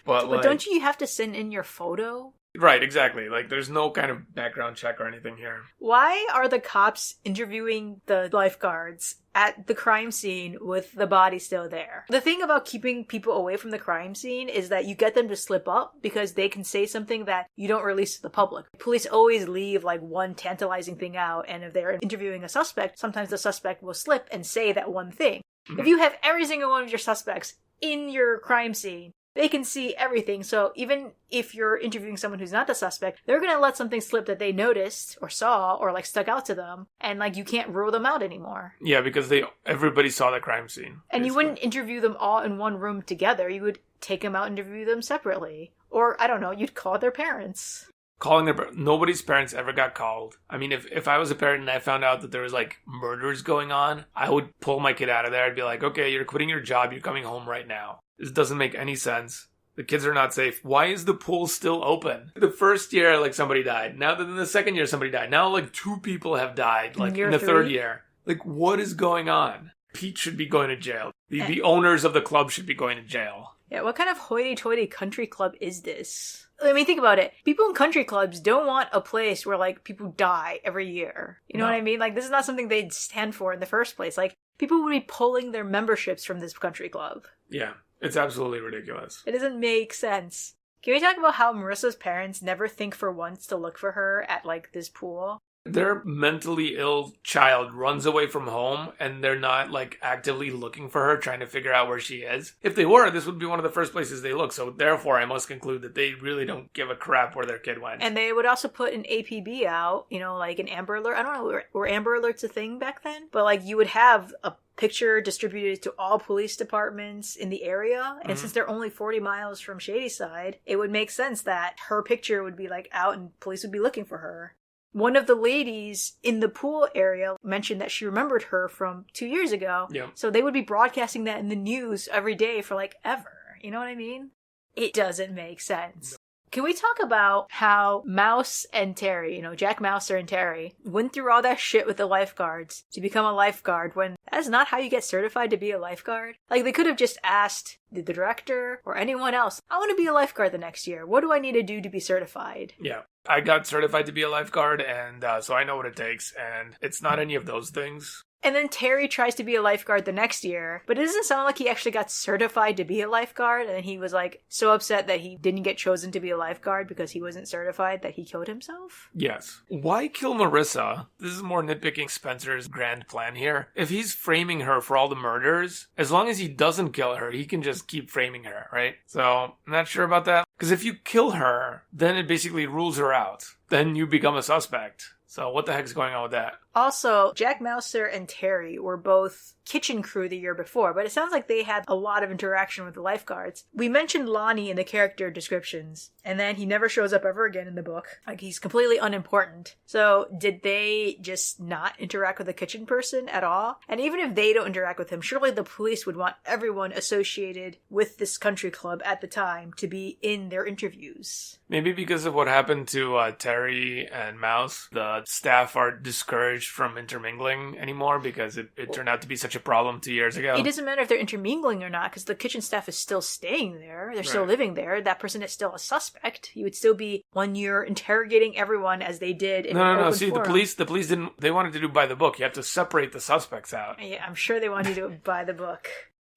But like, don't you have to send in your photo? Right, exactly. Like, there's no kind of background check or anything here. Why are the cops interviewing the lifeguards at the crime scene with the body still there? The thing about keeping people away from the crime scene is that you get them to slip up because they can say something that you don't release to the public. Police always leave like one tantalizing thing out, and if they're interviewing a suspect, sometimes the suspect will slip and say that one thing. If you have every single one of your suspects in your crime scene, they can see everything, so even if you're interviewing someone who's not the suspect, they're gonna let something slip that they noticed or saw or like stuck out to them, and like you can't rule them out anymore. Yeah, because everybody saw the crime scene. And you wouldn't interview them all in one room together. You would take them out and interview them separately. Or, I don't know, you'd call their parents. Nobody's parents ever got called. I mean, if I was a parent and I found out that there was like murders going on, I would pull my kid out of there. I'd be like, okay, you're quitting your job, you're coming home right now. This doesn't make any sense. The kids are not safe. Why is the pool still open? The first year, like, somebody died. Now, in the second year, somebody died. Now, like, 2 people have died, like, in the third year. Like, what is going on? Pete should be going to jail. The owners of the club should be going to jail. Yeah, what kind of hoity-toity country club is this? I mean, think about it. People in country clubs don't want a place where, like, people die every year. You know what I mean? Like, this is not something they'd stand for in the first place. Like, people would be pulling their memberships from this country club. Yeah. It's absolutely ridiculous. It doesn't make sense. Can we talk about how Marissa's parents never think for once to look for her at, like, this pool? Their mentally ill child runs away from home, and they're not, like, actively looking for her, trying to figure out where she is. If they were, this would be one of the first places they look. So therefore, I must conclude that they really don't give a crap where their kid went. And they would also put an APB out, you know, like an Amber Alert. I don't know, were Amber Alerts a thing back then? But, like, you would have a picture distributed to all police departments in the area. And since they're only 40 miles from Shadyside, it would make sense that her picture would be, like, out and police would be looking for her. One of the ladies in the pool area mentioned that she remembered her from 2 years ago. Yeah. So they would be broadcasting that in the news every day for, like, ever. You know what I mean? It doesn't make sense. Can we talk about how Mouse and Terry, you know, Jack Mouser and Terry, went through all that shit with the lifeguards to become a lifeguard when that's not how you get certified to be a lifeguard? Like, they could have just asked the director or anyone else, I want to be a lifeguard the next year. What do I need to do to be certified? Yeah. I got certified to be a lifeguard, and so I know what it takes, and it's not any of those things. And then Terry tries to be a lifeguard the next year, but it doesn't sound like he actually got certified to be a lifeguard, and then he was, like, so upset that he didn't get chosen to be a lifeguard because he wasn't certified that he killed himself? Yes. Why kill Marissa? This is more nitpicking Spencer's grand plan here. If he's framing her for all the murders, as long as he doesn't kill her, he can just keep framing her, right? So, I'm not sure about that. Because if you kill her, then it basically rules her out. Then you become a suspect. So what the heck's going on with that? Also, Jack Mouser and Terry were both kitchen crew the year before, but it sounds like they had a lot of interaction with the lifeguards. We mentioned Lonnie in the character descriptions, and then he never shows up ever again in the book. Like, he's completely unimportant. So, did they just not interact with the kitchen person at all? And even if they don't interact with him, surely the police would want everyone associated with this country club at the time to be in their interviews. Maybe because of what happened to Terry and Mouse, the staff are discouraged from intermingling anymore because it turned out to be such a problem 2 years ago. It doesn't matter if they're intermingling or not, because the kitchen staff is still staying there. They're still living there. That person is still a suspect. You would still be 1 year interrogating everyone as they did in No. See, forum. The police didn't. They wanted to do by the book. You have to separate the suspects out. Yeah, I'm sure they wanted to do it by the book.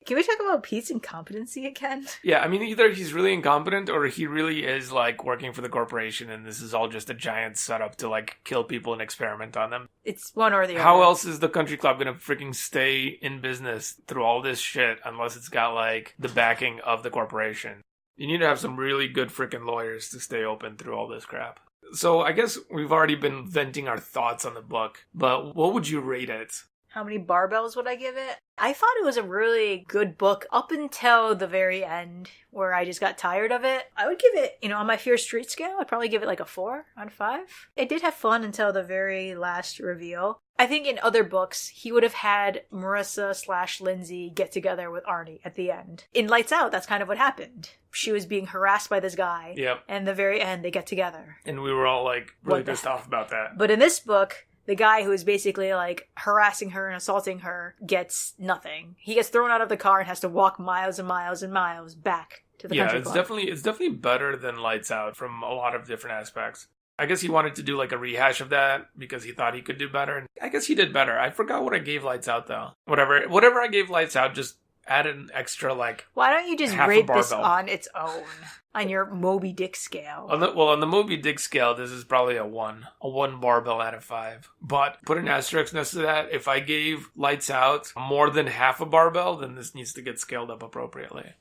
Can we talk about Pete's incompetency again? Yeah, I mean, either he's really incompetent or he really is, like, working for the corporation and this is all just a giant setup to, like, kill people and experiment on them. It's one or the other. How else is the country club gonna freaking stay in business through all this shit unless it's got, like, the backing of the corporation? You need to have some really good freaking lawyers to stay open through all this crap. So I guess we've already been venting our thoughts on the book, but what would you rate it? How many barbells would I give it? I thought it was a really good book up until the very end where I just got tired of it. I would give it, on my Fear Street scale, I'd probably give it like a 4 out of 5. It did have fun until the very last reveal. I think in other books, he would have had Marissa/Lindsey get together with Arnie at the end. In Lights Out, that's kind of what happened. She was being harassed by this guy. Yep. And the very end, they get together. And we were all, like, really pissed off about that. But in this book, the guy who is basically, like, harassing her and assaulting her gets nothing. He gets thrown out of the car and has to walk miles and miles and miles back to the country club. It's definitely better than Lights Out from a lot of different aspects. I guess he wanted to do, like, a rehash of that because he thought he could do better. And I guess he did better. I forgot what I gave Lights Out, though. Whatever I gave Lights Out, just add an extra, like, why don't you just rate this on its own? On your Moby Dick scale. On the Moby Dick scale, this is probably a 1. A 1 barbell out of 5. But put an asterisk next to that. If I gave Lights Out more than half a barbell, then this needs to get scaled up appropriately.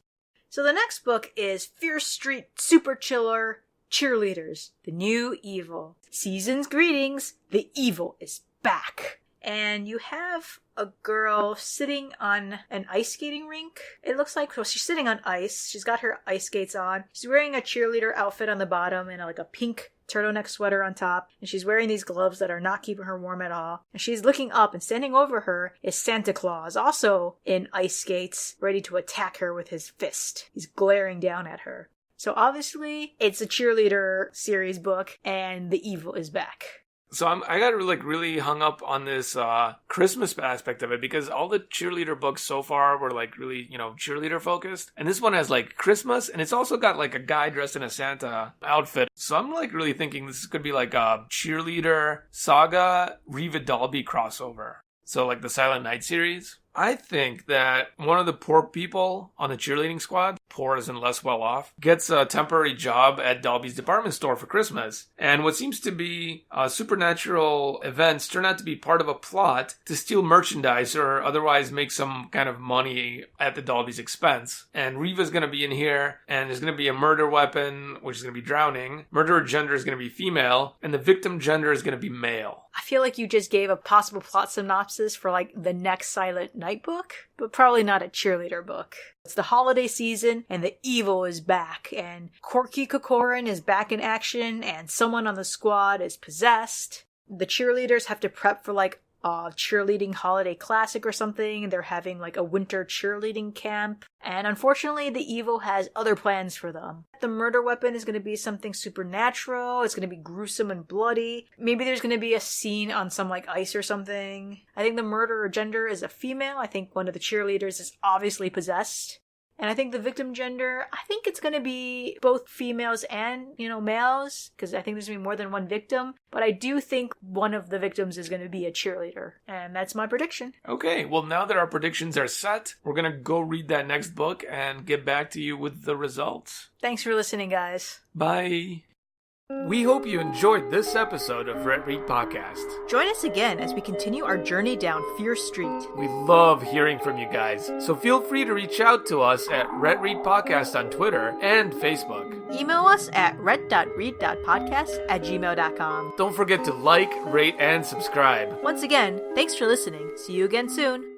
So the next book is Fear Street Super Chiller Cheerleaders, The New Evil. Season's greetings, the evil is back. And you have a girl sitting on an ice skating rink. It looks like, she's sitting on ice. She's got her ice skates on. She's wearing a cheerleader outfit on the bottom and like a pink turtleneck sweater on top. And she's wearing these gloves that are not keeping her warm at all. And she's looking up, and standing over her is Santa Claus, also in ice skates, ready to attack her with his fist. He's glaring down at her. So obviously, it's a cheerleader series book, and the evil is back. So I got really hung up on this Christmas aspect of it because all the cheerleader books so far were like really, cheerleader focused. And this one has like Christmas, and it's also got like a guy dressed in a Santa outfit. So I'm like really thinking this could be like a cheerleader saga Reva Dalby crossover. So like the Silent Night series. I think that one of the poor people on the cheerleading squad, poor as in less well off, gets a temporary job at Dalby's department store for Christmas. And what seems to be supernatural events turn out to be part of a plot to steal merchandise or otherwise make some kind of money at the Dalby's expense. And Reva's going to be in here, and there's going to be a murder weapon, which is going to be drowning. Murderer gender is going to be female, and the victim gender is going to be male. I feel like you just gave a possible plot synopsis for like the next Silent Night book, but probably not a cheerleader book. It's the holiday season, and the evil is back, and Corky Kokorin is back in action, and someone on the squad is possessed. The cheerleaders have to prep for like a cheerleading holiday classic or something. They're having like a winter cheerleading camp. And unfortunately, the evil has other plans for them. The murder weapon is going to be something supernatural. It's going to be gruesome and bloody. Maybe there's going to be a scene on some like ice or something. I think the murderer gender is a female. I think one of the cheerleaders is obviously possessed. And I think the victim gender, I think it's going to be both females and, males, because I think there's going to be more than one victim. But I do think one of the victims is going to be a cheerleader. And that's my prediction. Okay, well, now that our predictions are set, we're going to go read that next book and get back to you with the results. Thanks for listening, guys. Bye. We hope you enjoyed this episode of RetRead Podcast. Join us again as we continue our journey down Fear Street. We love hearing from you guys, so feel free to reach out to us at RetRead Podcast on Twitter and Facebook. Email us at ret.read.podcast@gmail.com. Don't forget to like, rate, and subscribe. Once again, thanks for listening. See you again soon.